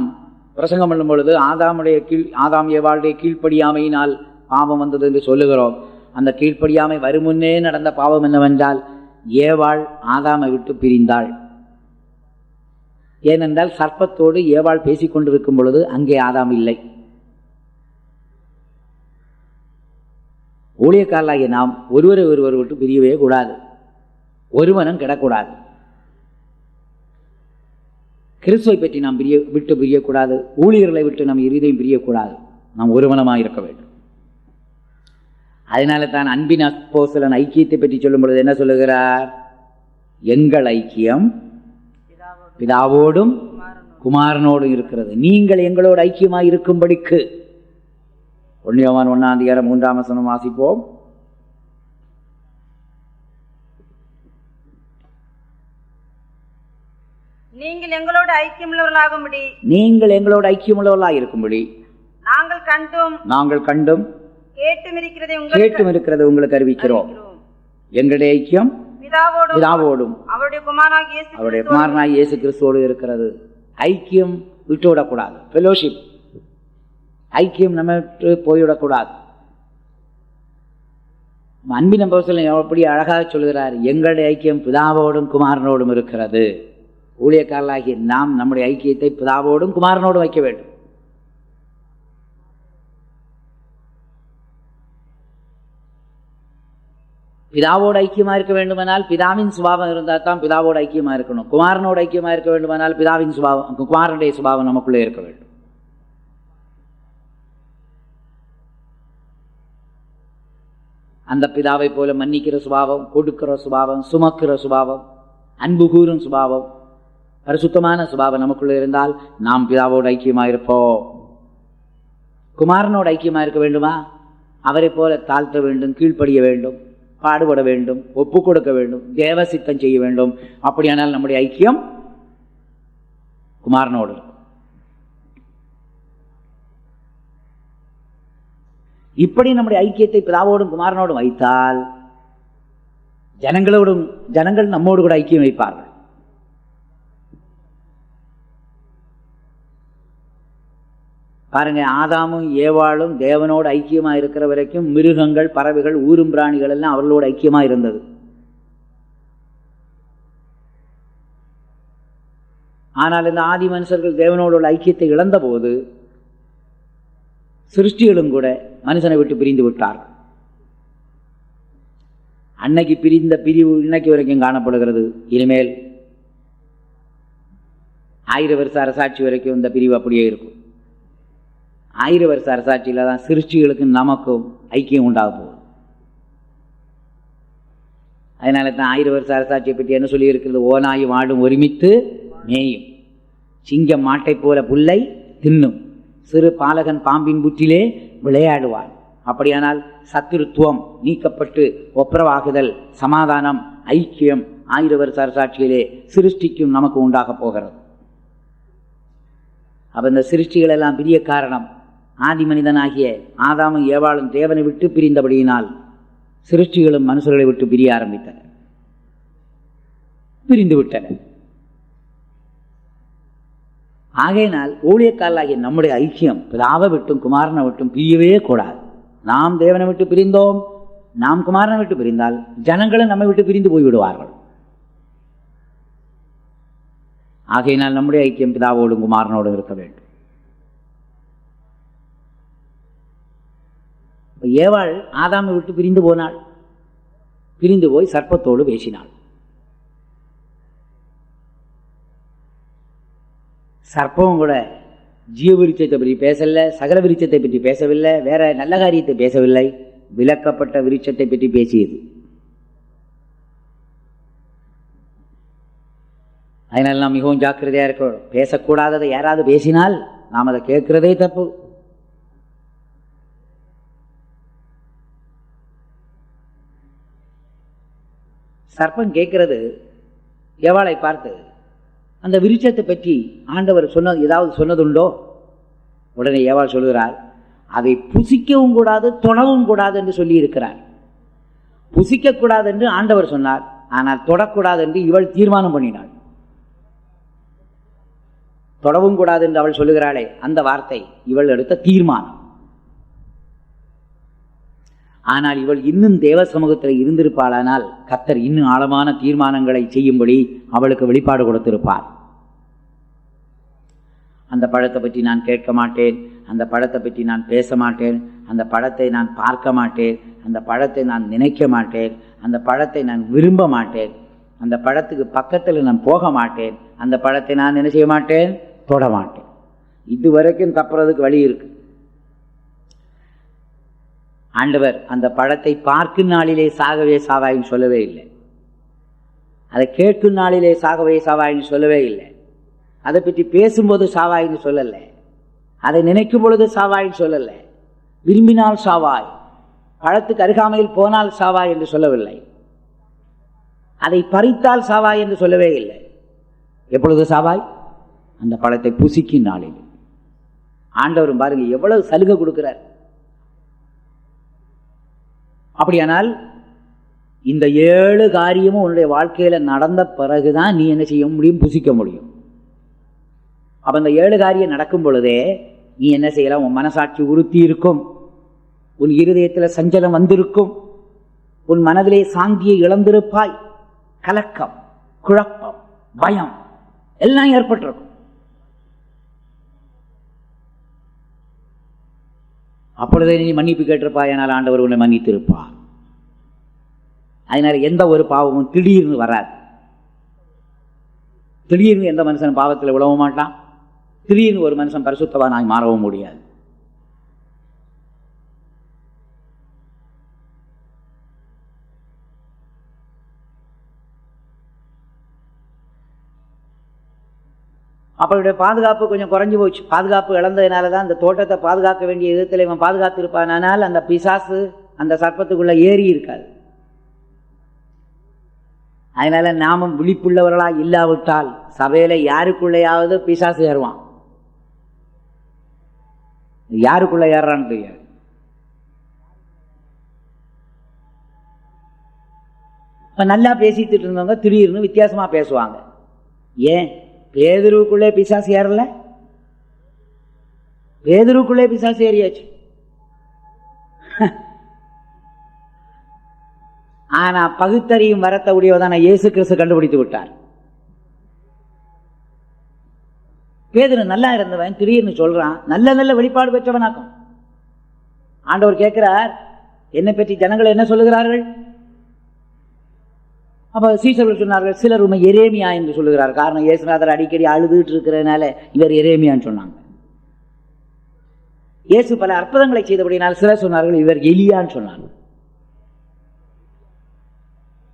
பிரசங்கம் பண்ணும் பொழுது ஆதாம் ஏவாளுடைய கீழ்ப்படியாமையினால் பாவம் வந்தது என்று சொல்லுகிறோம். அந்த கீழ்ப்படியாமை வருமுன்னே நடந்த பாவம் என்னவென்றால், ஏவாள் ஆதாமை விட்டு பிரிந்தாள். ஏனென்றால் சர்ப்பத்தோடு ஏவாள் பேசிக்கொண்டிருக்கும் பொழுது அங்கே ஆதாம் இல்லை. ஊழியக்காரலாகிய நாம் ஒருவரை ஒருவர் விட்டு பிரியவே கூடாது, ஒருவனும் கிடக்கூடாது. கிறிஸ்துவை பற்றி நாம் விட்டு பிரியக்கூடாது, ஊழியர்களை விட்டு நம் இருதயம் பிரியக்கூடாது. நாம் ஒருவனமாக இருக்க வேண்டும். அதனால தான் அன்பின் அப்போஸ்தலன் ஐக்கியத்தை பற்றி சொல்லும் பொழுது என்ன சொல்லுகிறார்? எங்கள் ஐக்கியம் பிதாவோடும் குமாரனோடும் இருக்கிறது, நீங்கள் எங்களோடு ஐக்கியமாய் இருக்கும்படிக்கு. 1 யோவான் 1:3 வாசிப்போம். நீங்கள் எங்களோடு ஐக்கியமுள்ளவர்களாகும்படி நீங்கள் எங்களோடு ஐக்கியமுள்ளவர்களாக இருக்கும்படி நாங்கள் கண்டும் கேட்டும் இருக்கிறதை உங்களுக்கு அறிவிக்கிறோம். எங்களுடைய ஐக்கியம் பிதாவோடும் அவருடைய குமாரனாகிய இயேசு கிறிஸ்துவோடு இருக்கிறது. ஐக்கியம் விட்டுவிடக்கூடாது. ஃபெலோஷிப், ஐக்கியம் நம்ம விட்டு போய்விடக்கூடாது. அன்பின் அப்போஸ்தலன் எப்படி அழகாக சொல்கிறார், எங்களுடைய ஐக்கியம் பிதாவோடும் குமாரனோடும் இருக்கிறது. ஊழியக்காரர்களாகிய நாம் நம்முடைய ஐக்கியத்தை பிதாவோடும் குமாரனோடும் வைக்க வேண்டும். பிதாவோடு ஐக்கியமாக இருக்க வேண்டுமானால் பிதாவின் சுபாவம் இருந்தால் தான் பிதாவோடு ஐக்கியமாக இருக்கணும். குமாரனோடு ஐக்கியமாக இருக்க வேண்டுமானால் பிதாவின் சுபாவம், குமாரனுடைய சுபாவம் நமக்குள்ளே இருக்க வேண்டும். அந்த பிதாவை போல மன்னிக்கிற சுபாவம், கொடுக்கிற சுபாவம், சுமக்கிற சுபாவம், அன்பு கூறும் சுபாவம், பரிசுத்தமான சுபாவம் நமக்குள்ளே இருந்தால் நாம் பிதாவோடு ஐக்கியமாக இருப்போம். குமாரனோடு ஐக்கியமாக இருக்க வேண்டுமா? அவரை போல தாழ்த்த வேண்டும், கீழ்ப்படிய வேண்டும், பாடுபட வேண்டும், ஒப்பு கொடுக்க வேண்டும், தேவ சித்தம் செய்ய வேண்டும். அப்படியானால் நம்முடைய ஐக்கியம் குமாரனோடு இருக்கும். இப்படி நம்முடைய ஐக்கியத்தை பிதாவோடும் குமாரனோடும் வைத்தால் ஜனங்கள் நம்மோடு கூட ஐக்கியம் வைப்பார்கள். பாருங்க, ஆதாமும் ஏவாளும் தேவனோடு ஐக்கியமாக இருக்கிற வரைக்கும் மிருகங்கள், பறவைகள், ஊரும் பிராணிகள் எல்லாம் அவர்களோடு ஐக்கியமாக இருந்தது. ஆனால் இந்த ஆதி மனுஷர்கள் தேவனோடு உள்ள ஐக்கியத்தை இழந்த போது சிருஷ்டிகளும் கூட மனுஷனை விட்டு பிரிந்து விட்டார்கள். அன்னைக்கு பிரிந்த பிரிவு இன்னைக்கு வரைக்கும் காணப்படுகிறது. இனிமேல் 1000 வருஷ அரசாட்சி வரைக்கும் இந்த பிரிவு அப்படியே இருக்கும். 1000 வருஷ அரசாட்சியில் தான் சிருஷ்டிகளுக்கும் நமக்கும் ஐக்கியம் உண்டாக போகுது. அதனால தான் 1000 வருஷ அரசாட்சியை பற்றி என்ன சொல்லி இருக்கிறது? ஓநாயும் ஆடும் ஒருமித்து மேயும், சிங்கம் மாட்டை போல புல்லை தின்னும், சிறு பாலகன் பாம்பின் புற்றிலே விளையாடுவான். அப்படியானால் சத்துருத்துவம் நீக்கப்பட்டு ஒப்புரவாகுதல், சமாதானம், ஐக்கியம் 1000 வருஷ அரசாட்சியிலே சிருஷ்டிக்கும் நமக்கு உண்டாக போகிறது. அப்போ இந்த சிருஷ்டிகள் எல்லாம் பிரிய காரணம் ஆதி மனிதனாகிய ஆதாமும் ஏவாளும் தேவனை விட்டு பிரிந்தபடியினால் சிருஷ்டிகளும் மனுஷர்களை விட்டு பிரிய ஆரம்பித்தன, பிரிந்து விட்டன. ஆகையினால் ஊழியக்காரர்களாகிய நம்முடைய ஐக்கியம் பிதாவை விட்டும் குமாரனை விட்டும் பிரியவே கூடாது. நாம் தேவனை விட்டு பிரிந்தோம், நாம் குமாரனை விட்டு பிரிந்தால் ஜனங்களும் நம்மை விட்டு பிரிந்து போய்விடுவார்கள். ஆகையினால் நம்முடைய ஐக்கியம் பிதாவோடும் குமாரனோடும் இருக்க வேண்டும். ஏவாள் ஆதாமை விட்டு பிரிந்து போனாள். பிரிந்து போய் சர்ப்பத்தோடு பேசினாள். சர்ப்பம் கூட ஜீவ விருட்சத்தை பற்றி பேசல, சகல விருட்சத்தை பற்றி பேசவில்லை, வேற நல்ல காரியத்தை பேசவில்லை, விலக்கப்பட்ட விருட்சத்தை பற்றி பேசியது. அதனால் நாம் மிகவும் ஜாக்கிரதையாக இருக்கணும். பேசக்கூடாததை யாராவது பேசினால் நாம் அதை கேட்கிறதே தப்பு. சர்ப்பம் கேட்கிறது ஏவாளை பார்த்து, அந்த விருட்சத்தை பற்றி ஆண்டவர் ஏதாவது சொன்னதுண்டோ? உடனே ஏவாள் சொல்கிறார், அதை புசிக்கவும் கூடாது, தொடவும் கூடாது என்று சொல்லி இருக்கிறார். புசிக்கக்கூடாது என்று ஆண்டவர் சொன்னார், ஆனால் தொடக்கூடாது என்று இவள் தீர்மானம் பண்ணினாள். தொடவும் கூடாது என்று அவள் சொல்லுகிறாளே, அந்த வார்த்தை இவள் எடுத்த தீர்மானம். ஆனால் இவள் இன்னும் தேவ சமூகத்தில் இருந்திருப்பாளானால் கர்த்தர் இன்னும் ஆழமான தீர்மானங்களை செய்யும்படி அவளுக்கு வெளிப்பாடு கொடுத்திருப்பார். அந்த பழத்தை பற்றி நான் கேட்க மாட்டேன், அந்த பழத்தை பற்றி நான் பேச மாட்டேன், அந்த பழத்தை நான் பார்க்க மாட்டேன், அந்த பழத்தை நான் நினைக்க மாட்டேன், அந்த பழத்தை நான் விரும்ப மாட்டேன், அந்த பழத்துக்கு பக்கத்தில் நான் போக மாட்டேன், அந்த பழத்தை நான் என்ன செய்ய மாட்டேன், தொட மாட்டேன். இதுவரைக்கும் தப்புறதுக்கு வழி இருக்கு. ஆண்டவர் அந்த பழத்தை பார்க்கும் நாளிலே சாகவே சாவாயின்னு சொல்லவே இல்லை, அதை கேட்கும் நாளிலே சாகவே சாவாயின்னு சொல்லவே இல்லை, அதை பற்றி பேசும்போது சாவாயின்னு சொல்லலை, அதை நினைக்கும் பொழுது சாவாயின்னு சொல்லலை, விரும்பினால் சாவாய், பழத்துக்கு அருகாமையில் போனால் சாவாய் என்று சொல்லவில்லை, அதை பறித்தால் சாவாய் என்று சொல்லவே இல்லை. எப்பொழுது சாவாய்? அந்த பழத்தை புசிக்கும் நாளில். ஆண்டவரும் பாருங்க எவ்வளவு சலுகை கொடுக்கிறார். அப்படியானால் இந்த 7 காரியமும் உன்னுடைய வாழ்க்கையில நடந்த பிறகுதான் நீ என்ன செய்ய முடியும்? புசிக்க முடியும். அப்ப இந்த 7 காரியம் நடக்கும் பொழுதே நீ என்ன செய்யலாம்? உன் மனசாட்சி உறுத்தி இருக்கும், உன் இருதயத்தில் சஞ்சலம் வந்திருக்கும், உன் மனதிலே சாந்தியை இழந்திருப்பாய், கலக்கம், குழப்பம், பயம் எல்லாம் ஏற்பட்டிருக்கும். அப்பொழுதே நீ மன்னிப்பு கேட்டிருப்பாய், ஆனால் ஆண்டவர் உன்னை மன்னித்திருப்பார். அதனால எந்த ஒரு பாவமும் திடீர்னு வராது. திடீர்னு எந்த மனுஷன் பாவத்தில் விழவும் மாட்டான், திடீர்னு ஒரு மனுஷன் பரிசுத்தவானாய் மாறவும் முடியாது. அவருடைய பாதுகாப்பு கொஞ்சம் குறைஞ்சி போச்சு. பாதுகாப்பு இழந்ததுனால தான் அந்த தோட்டத்தை பாதுகாக்க வேண்டிய விதத்தில் இவன் பாதுகாத்து இருப்பானால் அந்த பிசாசு அந்த சர்ப்பத்துக்குள்ள ஏறி இருக்காது. அதனால நாமும் விழிப்புள்ளவர்களா இல்லாவிட்டால் சபையில யாருக்குள்ளையாவது பிசாசு ஏறுவான். யாருக்குள்ள ஏறான்னு தெரியாது. நல்லா பேசிட்டு இருந்தவங்க திடீர்னு வித்தியாசமா பேசுவாங்க. ஏன்? பேதுருவுக்குள்ளே பிசாசு ஏறல, பேதுருவுக்குள்ளே பிசாசு ஏறியாச்சு. ஆனா பகுத்தறியும் வரத்தை உடையவதான இயேசு கிறிஸ்து கண்டுபிடித்து விட்டார். பேதுரு நல்லா இருந்தவன் திடீர்னு சொல்றான், நல்ல நல்ல வெளிப்பாடு பெற்றவனாக்கும். ஆண்டவர் கேட்கிறார், என்னை பற்றி ஜனங்கள் என்ன சொல்லுகிறார்கள்? அப்ப சீசர்கள் சொன்னார்கள், சிலர் உண்மை எரேமியா என்று சொல்லுகிறார். காரணம், இயேசுநாதர் அடிக்கடி அழுதுட்டு இருக்கிறதுனால இவர் எரேமியான்னு சொன்னாங்க. இயேசு பல அற்புதங்களை செய்தபடினால் சிலர் சொன்னார்கள் இவர் எலியான்னு சொன்னாங்க.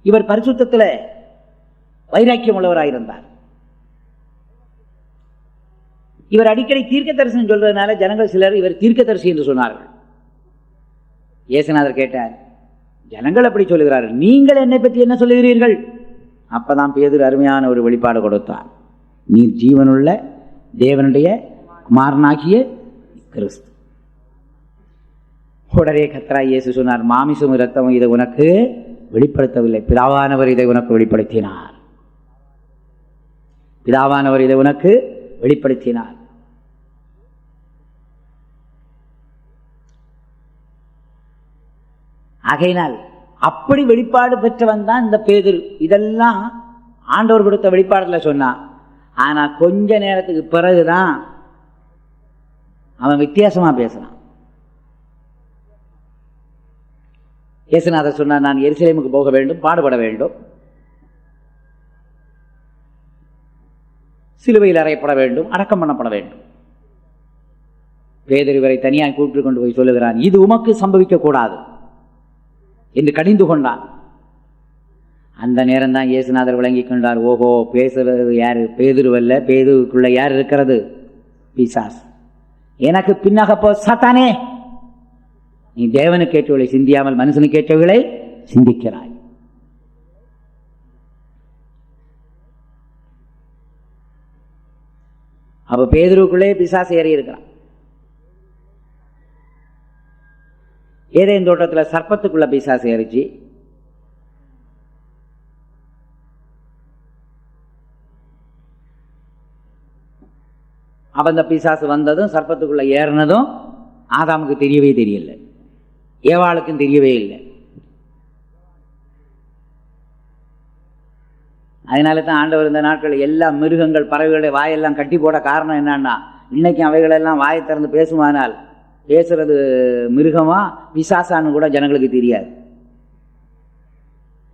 இவர் பரிசுத்தத்துல வைராக்கியம் உள்ளவராயிருந்தார். இவர் அடிக்கடி தீர்க்க தரிசனம் சொல்றதுனால ஜனங்கள் சிலர் இவர் தீர்க்க தரிசி என்று சொன்னார்கள். இயேசுநாதர் கேட்டார், ஜனங்கள் அப்படி சொல்லுகிறார்கள், நீங்கள் என்னை பற்றி என்ன சொல்லுகிறீர்கள்? அப்பதான் பேதுரு அருமையான ஒரு வெளிப்பாடு கொடுத்தார். நீர் ஜீவனுள்ள தேவனுடைய குமாரனாகிய கிறிஸ்து. உடனே கர்த்தராகிய இயேசு சொன்னார், மாமிசமும் இரத்தமும் இதை உனக்கு வெளிப்படுத்தவில்லை, பிதாவானவர் இதை உனக்கு வெளிப்படுத்தினார். பிதாவானவர் இதை உனக்கு வெளிப்படுத்தினார். ஆகையினால் அப்படி வெளிப்பாடு பெற்றவன் தான் இந்த பேதுரு. இதெல்லாம் ஆண்டவர் கொடுத்த வெளிப்பாடுல சொன்னான். ஆனா கொஞ்ச நேரத்துக்கு பிறகுதான் அவன் வித்தியாசமா பேசினான். இயேசுநாதர் சொன்னார், நான் எருசலேமுக்கு போக வேண்டும், பாடுபட வேண்டும், சிலுவையில் அறையப்பட வேண்டும், அடக்கம் பண்ணப்பட வேண்டும். பேதுரு இவரை தனியாக கூப்பிட்டு கொண்டு போய் சொல்லுகிறான், இது உமக்கு சம்பவிக்க கூடாது என்று கடிந்து கொண்டான். அந்த நேரம் தான் இயேசுநாதர் விளங்கி கொண்டார், ஓஹோ, பேசுறது யாரு? பேதுருவல்ல, பேதுருக்குள்ள யார் இருக்கிறது? பிசாஸ். எனக்கு பின்னாக போ சாத்தானே, நீ தேவனுக்கு ஏற்றவளை சிந்தியாமல் மனுஷனுக்கு ஏற்றவளை சிந்திக்கிறாய். அப்ப பேதுருக்குள்ளே பிசாசு ஏறி இருக்கிறான். ஏதேன் தோட்டத்தில் சர்ப்பத்துக்குள்ள பிசாசு ஏறிச்சு. அப்ப அந்த பிசாசு வந்ததும் சர்ப்பத்துக்குள்ள ஏறினதும் ஆதாமுக்கு தெரியவே தெரியல, ஏவாளுக்கும் தெரியவே இல்லை. அதனால தான் ஆண்டவர் இந்த நாட்கள் எல்லா மிருகங்கள் பறவைகளுடைய வாயெல்லாம் கட்டி போட காரணம் என்னன்னா, இன்னைக்கும் அவைகளெல்லாம் வாயை திறந்து பேசுமானால் பேசுறது மிருகமா பிசாசான்னு கூட ஜனங்களுக்கு தெரியாது.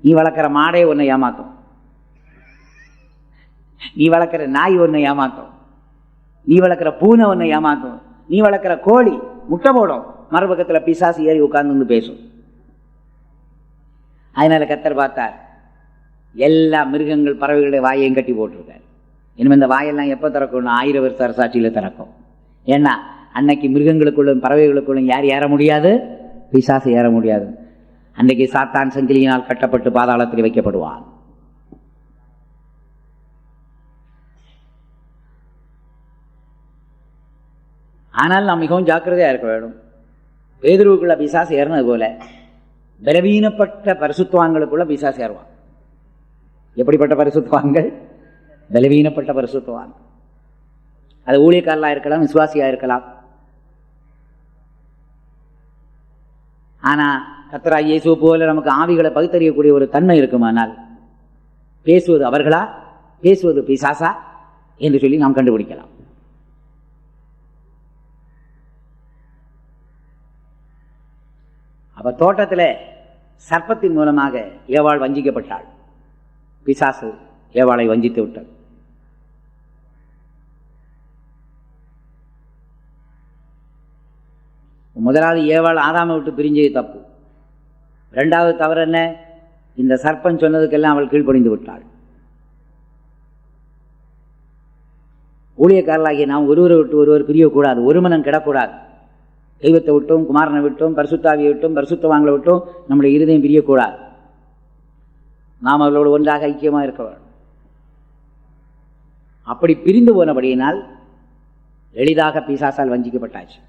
நீ வளர்க்குற மாடே ஒன்னை ஏமாக்கும், நீ வளர்க்குற நாய் ஒன்னை ஏமாக்கும், நீ வளர்க்குற பூனை ஒன்னை ஏமாக்கும், நீ வளர்க்குற கோழி முட்டை போடும், மறுபக்கத்தில் பிசாசு ஏறி உட்கார்ந்து பேசும். அதனால கர்த்தர் பார்த்தார், எல்லா மிருகங்கள் பறவைகளுடைய வாயையும் கட்டி போட்டிருக்கார். இனிமேல் இந்த வாயெல்லாம் எப்போ திறக்கணும்? 1000 வருஷ அரசாட்சியில் திறக்கும். ஏன்னா அன்னைக்கு மிருகங்களுக்குள்ளும் பறவைகளுக்குள்ளும் யார் ஏற முடியாது? பிசாசு ஏற முடியாது. அன்றைக்கு சாத்தான் சங்கிலியினால் கட்டப்பட்டு பாதாளத்தில் வைக்கப்படுவான். ஆனால் நாம் மிகவும் ஜாக்கிரதையாக இருக்க வேண்டும். பேதுருவுக்குள்ள பிசாசு ஏறினது போல பலவீனப்பட்ட பரிசுத்தவான்களுக்குள்ள பிசாசு ஏறுவான். எப்படிப்பட்ட பரிசுத்தவான்கள்? பலவீனப்பட்ட பரிசுத்தவான். அது ஊழியக்காரலாக இருக்கலாம், விசுவாசியாக இருக்கலாம். ஆனால் கர்த்தராகிய இயேசு போல நமக்கு ஆவிகளை பகுத்தறியக்கூடிய ஒரு தன்மை இருக்குமானால் பேசுவது அவர்களா, பேசுவது பிசாசா என்று சொல்லி நாம் கண்டுபிடிக்கலாம். அப்ப தோட்டத்தில் சர்ப்பத்தின் மூலமாக ஏவாள் வஞ்சிக்கப்பட்டாள். பிசாசு ஏவாளை வஞ்சித்து விட்டாள். முதலாவது ஏவாள் ஆதாமை விட்டு பிரிஞ்சது தப்பு. இரண்டாவது தவறு என்ன? இந்த சர்ப்பம் சொன்னதுக்கெல்லாம் அவள் கீழ்ப்படிந்து விட்டாள். ஊழியக்காரர்களாகிய நாம் ஒருவரை விட்டு ஒருவர் பிரியக்கூடாது, ஒரு மனம் கிடக்கூடாது. தெய்வத்தை விட்டும், குமாரனை விட்டும், பரிசுத்தாவியை விட்டும், பரிசுத்தவான்களை விட்டும் நம்முடைய இருதயம் பிரியக்கூடாது. நாம் அவர்களோடு ஒன்றாக ஐக்கியமாக இருக்க வேண்டும். அப்படி பிரிந்து போனபடியினால் எளிதாக பிசாசால் வஞ்சிக்கப்பட்டாச்சு.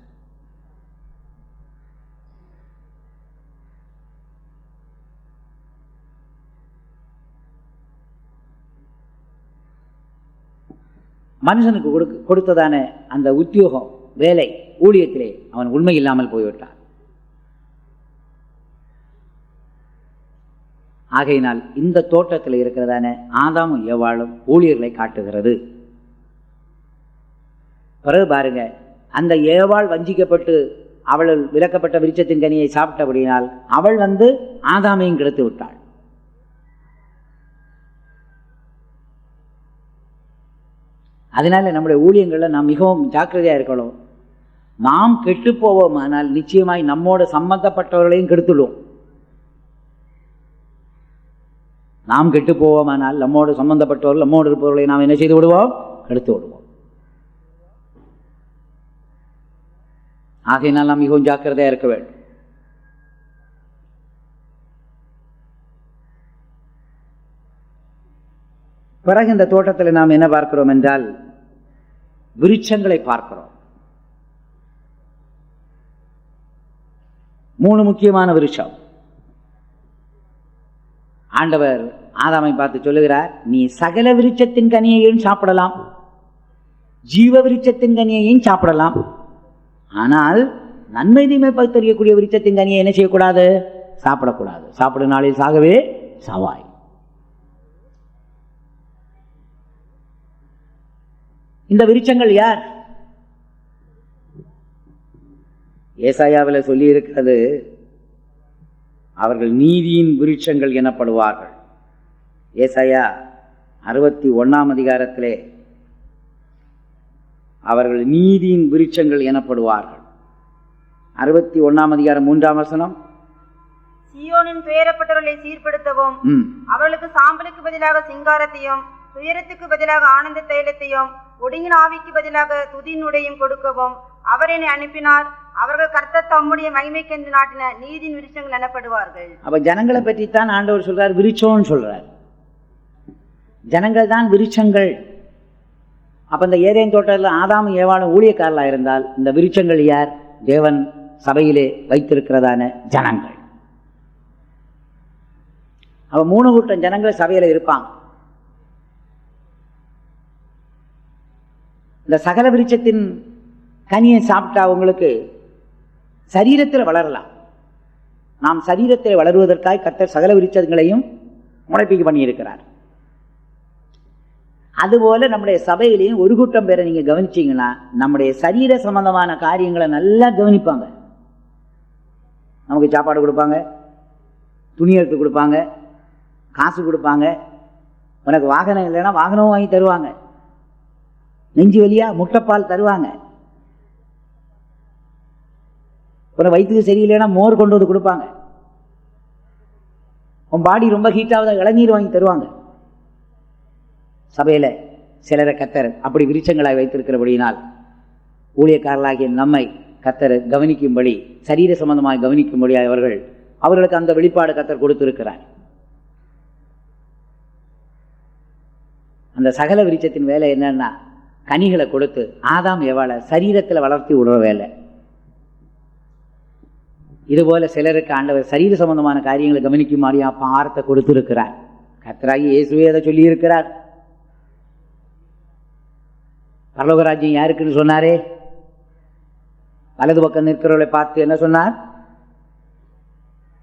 மனுஷனுக்கு கொடுத்ததான அந்த உத்தியோகம், வேலை, ஊழியத்திலே அவன் உண்மை இல்லாமல் போய்விட்டான். ஆகையினால் இந்த தோட்டத்தில் இருக்கிறதான ஆதாமும் ஏவாளும் ஊழியர்களை காட்டுகிறது. பிறகு பாருங்க, அந்த ஏவாள் வஞ்சிக்கப்பட்டு அவள் விலக்கப்பட்ட விருட்சத்தின் கனியை சாப்பிட்டபடியினால் அவள் ஆதாமையும் கெடுத்து விட்டாள். அதனால நம்முடைய ஊழியங்களில் நாம் மிகவும் ஜாக்கிரதையாக இருக்கணும். நாம் கெட்டு போவோமானால் நிச்சயமாய் நம்மோடு சம்பந்தப்பட்டவர்களையும் கெடுத்துடுவோம். நாம் கெட்டு போவோமானால் நம்மோடு சம்பந்தப்பட்டவர்கள், நம்மோடு இருப்பவர்களை நாம் என்ன செய்து விடுவோம்? கெடுத்து விடுவோம். ஆகையினால் நாம் மிகவும் ஜாக்கிரதையாக இருக்க வேண்டும். பிறகு இந்த தோட்டத்தில் நாம் என்ன பார்க்கிறோம் என்றால் விருட்சங்களை பார்க்கிறோம். 3 முக்கியமான விருட்சம். ஆண்டவர் ஆதாமை பார்த்து சொல்லுகிறார், நீ சகல விருட்சத்தின் கனியையும் சாப்பிடலாம், ஜீவ விருட்சத்தின் கனியையும் சாப்பிடலாம், ஆனால் நன்மை தீமை பகுத்தறியக்கூடிய விருட்சத்தின் கனியை என்ன செய்யக்கூடாது? சாப்பிடக்கூடாது. சாப்பிடும் நாளில் சாகவே சாவாய். இந்த விருட்சங்கள் யார்? ஏசாயாவில் சொல்லி இருக்கிறது, அவர்கள் நீதியின் விருட்சங்கள் எனப்படுவார்கள். ஏசாயா 61ஆம் அதிகாரத்திலே அவர்கள் நீதியின் விருட்சங்கள் எனப்படுவார்கள். 61ஆம் அதிகாரம் 3ஆம் வசனம், சீயோனின் துயரப்பட்டவர்களை சீர்படுத்தவும், அவர்களுக்கு சாம்பலுக்கு பதிலாக சிங்காரத்தையும், துயரத்துக்கு பதிலாக ஆனந்த தைலத்தையும், ஒடுங்கின ஆவிக்கு பதிலாக துதியினுடையும் கொடுக்கவும் அவர் என்னை அனுப்பினார். அவர்கள் கர்த்தர் தம்முடைய மகிமைக்கென்று நாட்டின நீதியின் விருட்சங்கள் எனப்படுவார்கள். அப்ப ஜனங்களை பற்றித்தான் ஆண்டவர் சொல்றார், விருட்சம்னு சொல்றார். ஜனங்கள் தான் விருட்சங்கள். அப்ப இந்த ஏதேன் தோட்டத்தில் ஆதாமும் ஏவாளும் ஊழியக்காரர்களாக இருந்தால் இந்த விருட்சங்கள் யார்? தேவன் சபையிலே வைத்திருக்கிறதான ஜனங்கள். அப்ப 3 கூட்டம் ஜனங்கள் சபையில இருப்பாங்க. இந்த சகல விருட்சத்தின் கனியை சாப்பிட்டா உங்களுக்கு சரீரத்தில் வளரலாம். நாம் சரீரத்தில் வளருவதற்காக கர்த்தர் சகல விருட்சங்களையும் முளைப்பிக்க பண்ணியிருக்கிறார். அதுபோல நம்முடைய சபையிலையும் ஒரு கூட்டம் பேரை நீங்க கவனிச்சீங்கன்னா நம்முடைய சரீர சம்பந்தமான காரியங்களை நல்லா கவனிப்பாங்க. நமக்கு சாப்பாடு கொடுப்பாங்க, துணி எடுத்து கொடுப்பாங்க, காசு கொடுப்பாங்க, உனக்கு வாகனம் இல்லைன்னா வாகனமும் வாங்கி தருவாங்க, நெஞ்சு வலியா முட்டைப்பால் தருவாங்க. ஒரு வயிற்றுக்கு சரியில்லைன்னா மோர் கொண்டு வந்து கொடுப்பாங்க. உன் பாடி ரொம்ப ஹீட்டாவதா இளநீர் வாங்கி தருவாங்க. சபையில் சிலரை கத்தர் அப்படி விருட்சங்களாய் வைத்திருக்கிறபடியினால் ஊழியக்காரர்களாகிய நம்மை கத்தர் கவனிக்கும்படி, சரீர சம்பந்தமாக கவனிக்கும்படி அவர்களுக்கு அந்த வெளிப்பாடு கத்தர் கொடுத்திருக்கிறார். அந்த சகல விருட்சத்தின் வேலை என்னன்னா, கனிகளை கொடுத்து ஆதாம் ஏவாளை சரீரத்தில் வளர்த்தி விடுற வேலை. இதுபோல சிலருக்கு ஆண்டவர் சரீர சம்பந்தமான காரியங்களை கவனிக்குமாடியா பாரத்தை கொடுத்திருக்கிறார். கர்த்தராகிய இயேசுவே அதை சொல்லி இருக்கிறார். பரலோகராஜ்யம் யாருக்குன்னு சொன்னாரே, வலது பக்கம் நிற்கிறவர்களை பார்த்து என்ன சொன்னார்?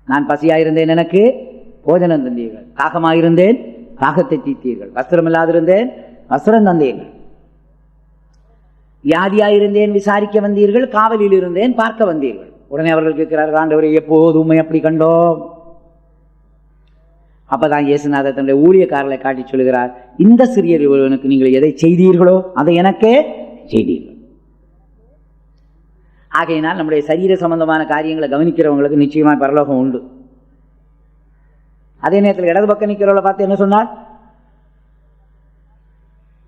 நான் பசியாயிருந்தேன், எனக்கு போஜனம் தந்தீர்கள். தாகமாயிருந்தேன், தாகத்தை தீர்த்தீர்கள். வஸ்திரம் இல்லாதிருந்தேன், வஸ்திரம் தந்தீர்கள். வியாதியாயிருந்தேன், விசாரிக்க வந்தீர்கள். காவலில் இருந்தேன், பார்க்க வந்தீர்கள். உடனே அவர்கள் கேட்கிறார்கள், ஆண்டவரை எப்போது உண்மை அப்படி கண்டோம்? அப்பதான் இயேசுநாதர் தன்னுடைய ஊழியக்காரர்களை காட்டி சொல்கிறார், இந்த சிறியர் ஒருவனுக்கு நீங்கள் எதை செய்தீர்களோ அதை எனக்கே செய்தீர்கள். ஆகையினால் நம்முடைய சரீர சம்பந்தமான காரியங்களை கவனிக்கிறவங்களுக்கு நிச்சயமாக பரலோகம் உண்டு. அதே நேரத்தில் இடது பக்கம் நிற்கிறவளை பார்த்து என்ன சொன்னார்?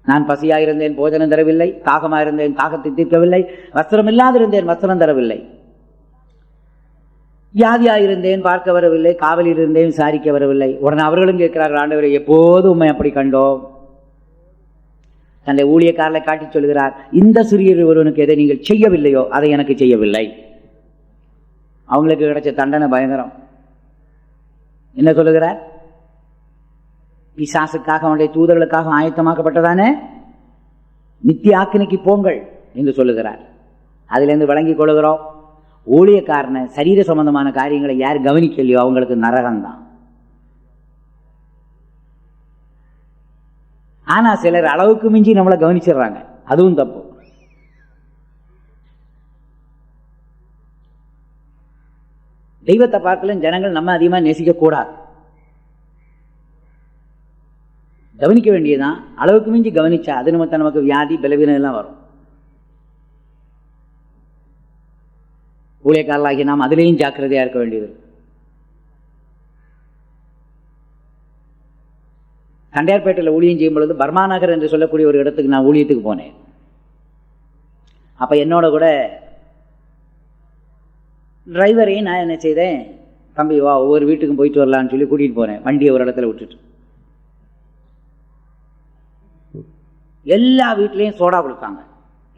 நான் பசியாயிருந்தேன், போஜனம் தரவில்லை. தாகமாயிருந்தேன், தாகத்தை தீர்க்கவில்லை. வஸ்திரம் இல்லாதிருந்தேன், வஸ்திரம் தரவில்லை. வியாதியாயிருந்தேன், பார்க்க வரவில்லை. காவலில் இருந்தேன், விசாரிக்க வரவில்லை. உடனே அவர்களும் கேட்கிறார்கள், ஆண்டவரை எப்போது உண்மை அப்படி கண்டோம்? தன்னுடைய ஊழியக்காரர்களை காட்டி சொல்கிறார், இந்த சிறியர் ஒருவனுக்கு எதை நீங்கள் செய்யவில்லையோ அதை எனக்கு செய்யவில்லை. அவங்களுக்கு கிடைச்ச தண்டனை பயங்கரம். என்ன சொல்லுகிறார்? பிசாசுக்காக அவனுடைய தூதர்களுக்காக ஆயத்தமாக்கப்பட்டதானே நித்திய ஆக்கினைக்கு போங்கள் என்று சொல்லுகிறார். அதிலிருந்து விளங்கிக் கொள்கிறோம், ஊழியக்காரனை சரீர சம்பந்தமான காரியங்களை யார் கவனிக்கலையோ அவங்களுக்கு நரகம்தான். ஆனா சிலர் அளவுக்கு மிஞ்சி நம்மளை கவனிச்சிடுறாங்க, அதுவும் தப்பு. தெய்வத்தை பார்க்கல ஜனங்கள் நம்ம அதிகமா நேசிக்க கூடாது. கவனிக்க வேண்டியதுதான். அளவுக்கு மிஞ்சி கவனிச்சா அது நிமித்தம் நமக்கு வியாதி, பலவீனம் எல்லாம் வரும். ஊழியக்காரர்களாகி நாம் அதிலேயும் ஜாக்கிரதையா இருக்க வேண்டியது. தண்டையார்பேட்டையில் ஊழியம் செய்யும் பொழுது பர்மாநகர் என்று சொல்லக்கூடிய ஒரு இடத்துக்கு நான் ஊழியத்துக்கு போனேன். அப்ப என்னோட கூட டிரைவரையும் நான் என்ன செய்தேன், தம்பி வா ஒவ்வொரு வீட்டுக்கும் போயிட்டு வரலான்னு சொல்லி கூட்டிகிட்டு போனேன். வண்டியை ஒரு இடத்துல விட்டுட்டு எல்லா வீட்லேயும் சோடா கொடுத்தாங்க.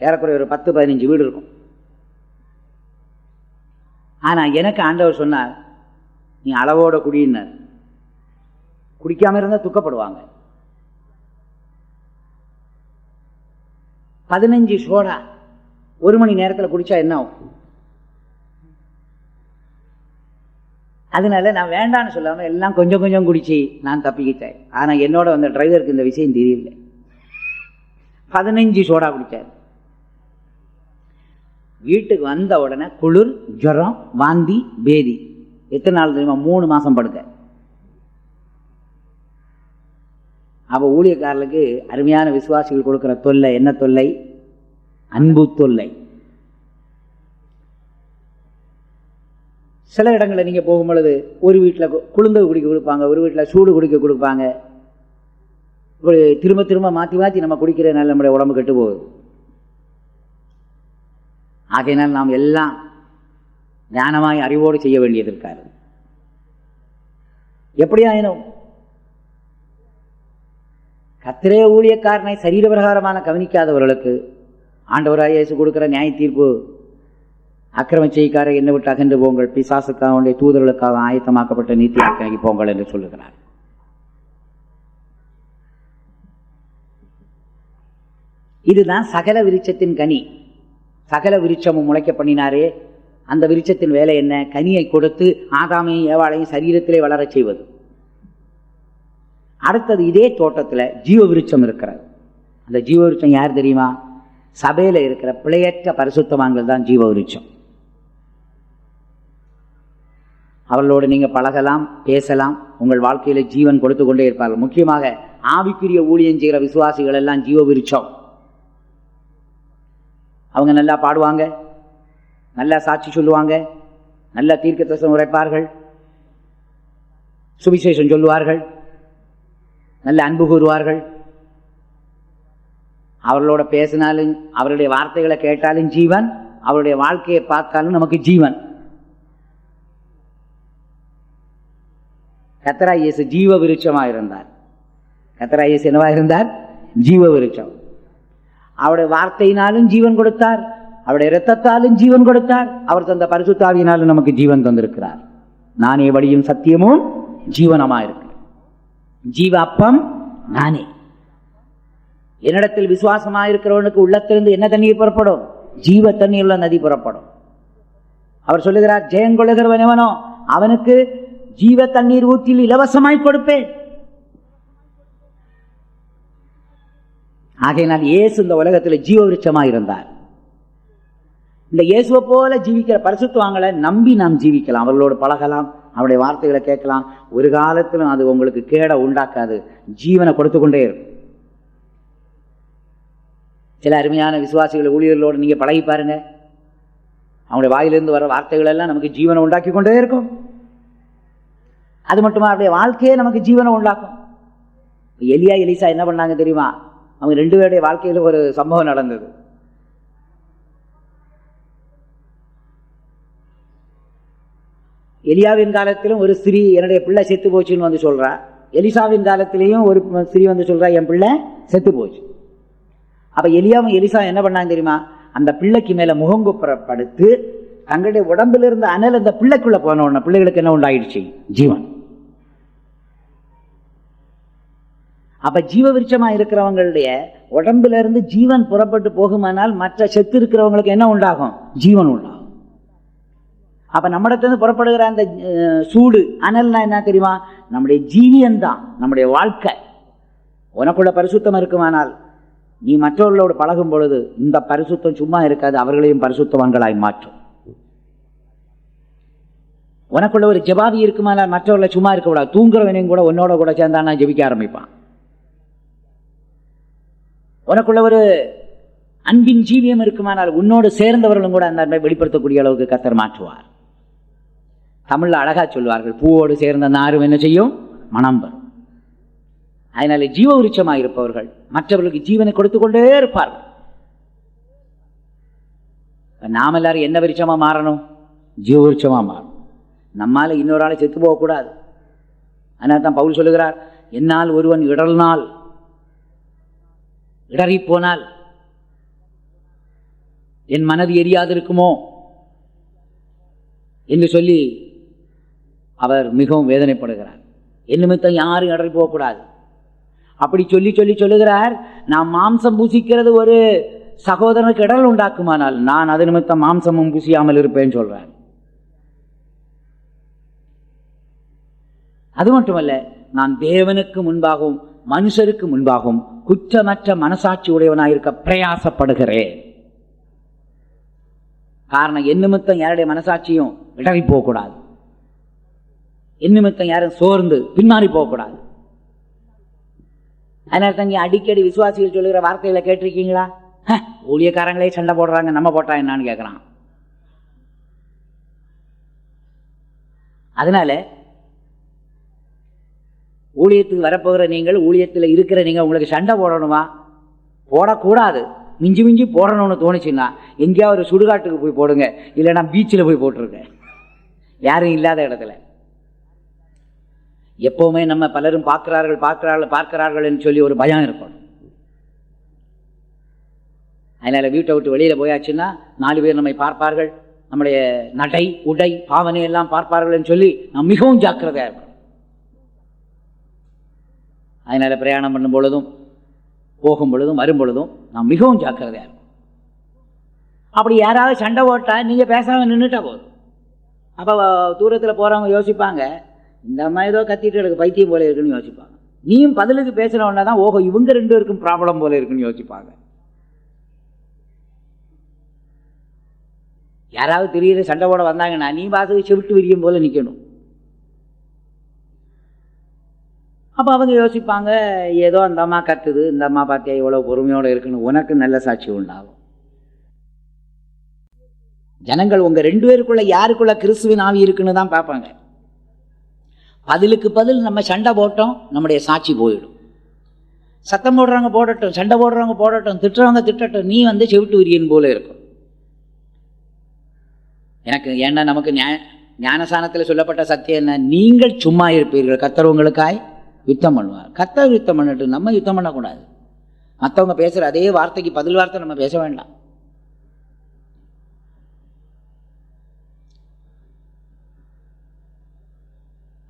ஏறக்குறைய ஒரு 10-15 வீடு இருக்கும். ஆனால் எனக்கு ஆண்டவர் சொன்னார், நீ அளவோட குடியினர். குடிக்காம இருந்தால் துக்கப்படுவாங்க. 15 சோடா 1 மணி நேரத்தில் குடிச்சா என்ன ஆகும்? அதனால நான் வேண்டான்னு சொல்லாமல் எல்லாம் கொஞ்சம் கொஞ்சம் குடிச்சு நான் தப்பிக்கிட்டேன். ஆனால் என்னோட வந்த டிரைவருக்கு இந்த விஷயம் தெரியல. 15 சோடா குடித்தார். வீட்டுக்கு வந்த உடனே குளிர், ஜுரம், வாந்தி, பேதி. எத்தனை நாள் தெரியுமா? 3 மாசம் படுக்க. அப்போ ஊழியக்காரர்களுக்கு அருமையான விசுவாசிகள் கொடுக்கிற தொல்லை என்ன தொல்லை? அன்பு தொல்லை. சில இடங்களில் நீங்கள் போகும் பொழுது ஒரு வீட்டில் குளிர்ந்தது குடிக்க கொடுப்பாங்க, ஒரு வீட்டில் சூடு குடிக்க கொடுப்பாங்க. இப்படி திரும்ப திரும்ப மாற்றி மாற்றி நம்ம குடிக்கிறதுனால நம்முடைய உடம்பு கெட்டு போகுது. ஆகையினால் நாம் எல்லாம் ஞானமாய் அறிவோடு செய்ய வேண்டியது இருக்காரு. எப்படியாயினும் கர்த்தரே ஊழியக்காரனை சரீர பிரகாரமான கவனிக்காதவர்களுக்கு ஆண்டவராய் இயேசு கொடுக்கிற நியாய தீர்ப்பு, அக்கிரம செய்காரை என்னை விட்டு அகன்று போங்கள், பிசாசுக்காக அவனுடைய தூதர்களுக்காக ஆயத்தமாக்கப்பட்ட நீதி ஆக்கி போங்கள் என்று சொல்லுகிறார். இதுதான் சகல விருட்சத்தின் கனி. சகல விருட்சமும் முளைக்க பண்ணினாரே, அந்த விருட்சத்தின் வேலை என்ன? கனியை கொடுத்து ஆதாமையும் ஏவாளையும் சரீரத்திலே வளரச் செய்வது. அடுத்தது இதே தோட்டத்தில் ஜீவ விருட்சம் இருக்கிறது. அந்த ஜீவ விருட்சம் யார் தெரியுமா? சபையில் இருக்கிற பிழையற்ற பரிசுத்தவான்கள் தான் ஜீவ விருட்சம். அவர்களோடு நீங்கள் பழகலாம், பேசலாம், உங்கள் வாழ்க்கையில் ஜீவன் கொடுத்து கொண்டே இருப்பார்கள். முக்கியமாக ஆவிக்குரிய ஊழியம் செய்கிற விசுவாசிகள் எல்லாம் ஜீவ விருட்சம். அவங்க நல்லா பாடுவாங்க, நல்லா சாட்சி சொல்லுவாங்க, நல்ல தீர்க்கதரிசனம் உரைப்பார்கள், சுவிசேஷம் சொல்லுவார்கள், நல்ல அன்பு கூறுவார்கள். அவர்களோட பேசினாலும் அவருடைய வார்த்தைகளை கேட்டாலும் ஜீவன், அவருடைய வாழ்க்கையை பார்த்தாலும் நமக்கு ஜீவன். கர்த்தராகிய இயேசு ஜீவ விருட்சமாக இருந்தார். கர்த்தராகிய இயேசு என்னவா இருந்தார்? ஜீவ விருட்சம். அவருடைய வார்த்தையினாலும் ஜீவன் கொடுத்தார், அவருடைய இரத்தத்தாலும் ஜீவன் கொடுத்தார், அவர் தந்த பரிசுத்த ஆவியினாலும் நமக்கு ஜீவன் தந்திருக்கிறார். நானே வழியும் சத்தியமும் ஜீவனமா இருக்கு. ஜீவ அப்பம் நானே. என்னிடத்தில் விசுவாசமாக இருக்கிறவனுக்கு உள்ளத்திலிருந்து என்ன தண்ணீர் புறப்படும்? ஜீவ தண்ணீர் உள்ள நதி புறப்படும். அவர் சொல்லுகிறார், ஜெயங்கொள்ளுகிறவன் எவனோ அவனுக்கு ஜீவ தண்ணீர் ஊற்றில் இலவசமாய் கொடுப்பேன். ஆகையினால் இயேசு இந்த உலகத்தில் ஜீவ விருட்சமாக இருந்தார். இந்த இயேசுவை போல ஜீவிக்கிற பரிசுத்தவான்களை நம்பி நாம் ஜீவிக்கலாம், அவர்களோடு பழகலாம், அவருடைய வார்த்தைகளை கேட்கலாம். ஒரு காலத்திலும் அது உங்களுக்கு கேட உண்டாக்காது, ஜீவனை கொடுத்து கொண்டே இருக்கும். சில அருமையான விசுவாசிகள் ஊழியர்களோடு நீங்க பழகி பாருங்க, அவங்களுடைய வாயிலிருந்து வர வார்த்தைகள் எல்லாம் நமக்கு ஜீவனை உண்டாக்கி கொண்டே இருக்கும். அது மட்டுமா, அவருடைய வாழ்க்கையே நமக்கு ஜீவனை உண்டாக்கும். எலியா எலிசா என்ன பண்ணாங்க தெரியுமா? அவங்க 2 பேருடைய வாழ்க்கையில ஒரு சம்பவம் நடந்தது. எலியாவின் காலத்திலும் ஒரு ஸ்திரீ என்னுடைய பிள்ளை செத்து போச்சுன்னு வந்து சொல்றா. எலிசாவின் காலத்திலையும் ஒரு ஸ்திரீ வந்து சொல்றா, என் பிள்ளை செத்து போச்சு. அப்ப எலியாவும் எலிசா என்ன பண்ணாங்க தெரியுமா? அந்த பிள்ளைக்கு மேல முகங்குப்புறப்படுத்து தங்களுடைய உடம்பில் இருந்த அனல் அந்த பிள்ளைக்குள்ள போன உடனே பிள்ளைகளுக்கு என்ன உண்டாயிடுச்சு? ஜீவன். அப்ப ஜீவ விருட்சமா இருக்கிறவங்களுடைய உடம்புல இருந்து ஜீவன் புறப்பட்டு போகுமானால் மற்ற செத்து இருக்கிறவங்களுக்கு என்ன உண்டாகும்? ஜீவன் உண்டாகும். அப்ப நம்மிடத்திலிருந்து புறப்படுகிற அந்த சூடு அனல்னா என்ன தெரியுமா? நம்முடைய ஜீவியம்தான், நம்முடைய வாழ்க்கை. உனக்குள்ள பரிசுத்தம் இருக்குமானால் நீ மற்றவர்களோடு பழகும் பொழுது இந்த பரிசுத்தம் சும்மா இருக்காது, அவர்களையும் பரிசுத்தவான்களாய் மாற்றும். உனக்குள்ள ஒரு ஜெபாவி இருக்குமானால் மற்றவர்களை சும்மா இருக்கக்கூடாது, தூங்குறவனையும் கூட உன்னோட கூட சேர்ந்தானா ஜெபிக்க ஆரம்பிப்பான். உனக்குள்ள ஒரு அன்பின் ஜீவியம் இருக்குமானால் உன்னோடு சேர்ந்தவர்களும் கூட அந்த அன்பை வெளிப்படுத்தக்கூடிய அளவுக்கு கர்த்தர் மாற்றுவார். தமிழ்ல அழகா சொல்லுவார்கள், பூவோடு சேர்ந்த நாரும் என்ன செய்யும்? மனம் வரும். அதனால ஜீவ விருட்சமாக இருப்பவர்கள் மற்றவர்களுக்கு ஜீவனை கொடுத்து கொண்டே இருப்பார்கள். நாம் எல்லாரும் என்ன விருட்சமா மாறணும்? ஜீவ விருட்சமா மாறணும். நம்மால இன்னொரு ஆளை செத்து போகக்கூடாது. அதனால தான் பவுல் சொல்லுகிறார், என்னால் ஒருவன் இடறினால் இடறி போனால் என் மனது எரியாது இருக்குமோ என்று சொல்லி அவர் மிகவும் வேதனைப்படுகிறார். என் நிமித்தம் யாரும் இடறி போகக்கூடாது அப்படி சொல்லி சொல்லி சொல்லுகிறார். நாம் மாம்சம் பூசிக்கிறது ஒரு சகோதரனுக்கு இடர் உண்டாக்குமானால் நான் அது நிமித்தம் மாம்சமும் பூசியாமல் இருப்பேன்னு சொல்றார். அது மட்டுமல்ல, நான் தேவனுக்கு முன்பாகவும் மனுஷருக்கு முன்பாகவும் குற்றமற்ற மனசாட்சி உடையவனாயிருக்க பிரயாசப்படுகிறேன். காரணம், என் நிமித்தம் யாருடைய மனசாட்சியும் இடறி போகக்கூடாது, என் நிமித்தம் யாரும் சோர்ந்து பின்மாறி போகக்கூடாது. அதனால தான் நீ அடிக்கடி விசுவாசிகள் சொல்லுகிற வார்த்தைகளை கேட்டிருக்கீங்களா? ஊழியக்காரங்களே சண்டை போடுறாங்க, நம்ம போட்டா என்னான்னு கேட்கறான். அதனால ஊழியத்துக்கு வரப்போகிற நீங்கள், ஊழியத்தில் இருக்கிற நீங்கள் உங்களுக்கு சண்டை போடணுமா? போடக்கூடாது. மிஞ்சி மிஞ்சி போடணும்னு தோணுச்சுன்னா எங்கேயாவது ஒரு சுடுகாட்டுக்கு போய் போடுங்க, இல்லைன்னா பீச்சில் போய் போட்டுருங்க, யாரும் இல்லாத இடத்துல. எப்பவுமே நம்ம பலரும் பார்க்கிறார்கள் என்று சொல்லி ஒரு பயம் இருக்கும். அதனால வீட்டை விட்டு வெளியில போயாச்சுன்னா 4 பேர் நம்மை பார்ப்பார்கள், நம்முடைய நடை உடை பாவனை எல்லாம் பார்ப்பார்கள் சொல்லி நாம் மிகவும் ஜாக்கிரதையா இருக்கணும். அதனால பிரயாணம் பண்ணும் பொழுதும் போகும் பொழுதும் வரும் பொழுதும் நாம் மிகவும் ஜாக்கிரதையா இருக்கும். அப்படி யாராவது சண்டை போட்டா நீங்க பேசாம நின்றுட்டா போதும். அப்ப தூரத்துல போறவங்க யோசிப்பாங்க, இந்த அம்மா ஏதோ கத்திட்டு எனக்கு பைத்தியம் போல இருக்குன்னு யோசிப்பாங்க. நீயும் பதிலுக்கு பேசுறவனா தான், ஓஹோ இவங்க 2 பேருக்கும் ப்ராப்ளம் போல இருக்குன்னு யோசிப்பாங்க. யாராவது திடீர்னு சண்டை போட வந்தாங்கன்னா நீ பாசு செவிட்டு விரியும் போல நிக்கணும். அப்போ அவங்க யோசிப்பாங்க, ஏதோ அந்த அம்மா கத்துது, இந்த அம்மா பார்த்தியா இவ்வளோ பொறுமையோடு இருக்குன்னு, உனக்கு நல்ல சாட்சி உண்டாகும். ஜனங்கள் உங்க 2 பேருக்குள்ள யாருக்குள்ள கிறிஸ்துவின் ஆவி இருக்குன்னு தான் பார்ப்பாங்க. பதிலுக்கு பதில் நம்ம சண்டை போட்டோம், நம்முடைய சாட்சி போயிடும். சத்தம் போடுறவங்க போடட்டும், சண்டை போடுறவங்க போடட்டும், திட்டுறவங்க திட்டட்டும், நீ செவிட்டு உரியன் போல இருக்கும். எனக்கு ஏன்னா நமக்கு ஞானசானத்தில் சொல்லப்பட்ட சத்தியம் என்ன? நீங்கள் சும்மா இருப்பீர்கள், கர்த்தர் உங்களுக்காய் யுத்தம் பண்ணுவார். கர்த்தர் யுத்தம் பண்ணட்டும், நம்ம யுத்தம் பண்ணக்கூடாது. மற்றவங்க பேசுகிற அதே வார்த்தைக்கு பதில் வார்த்தை நம்ம பேச வேண்டாம்.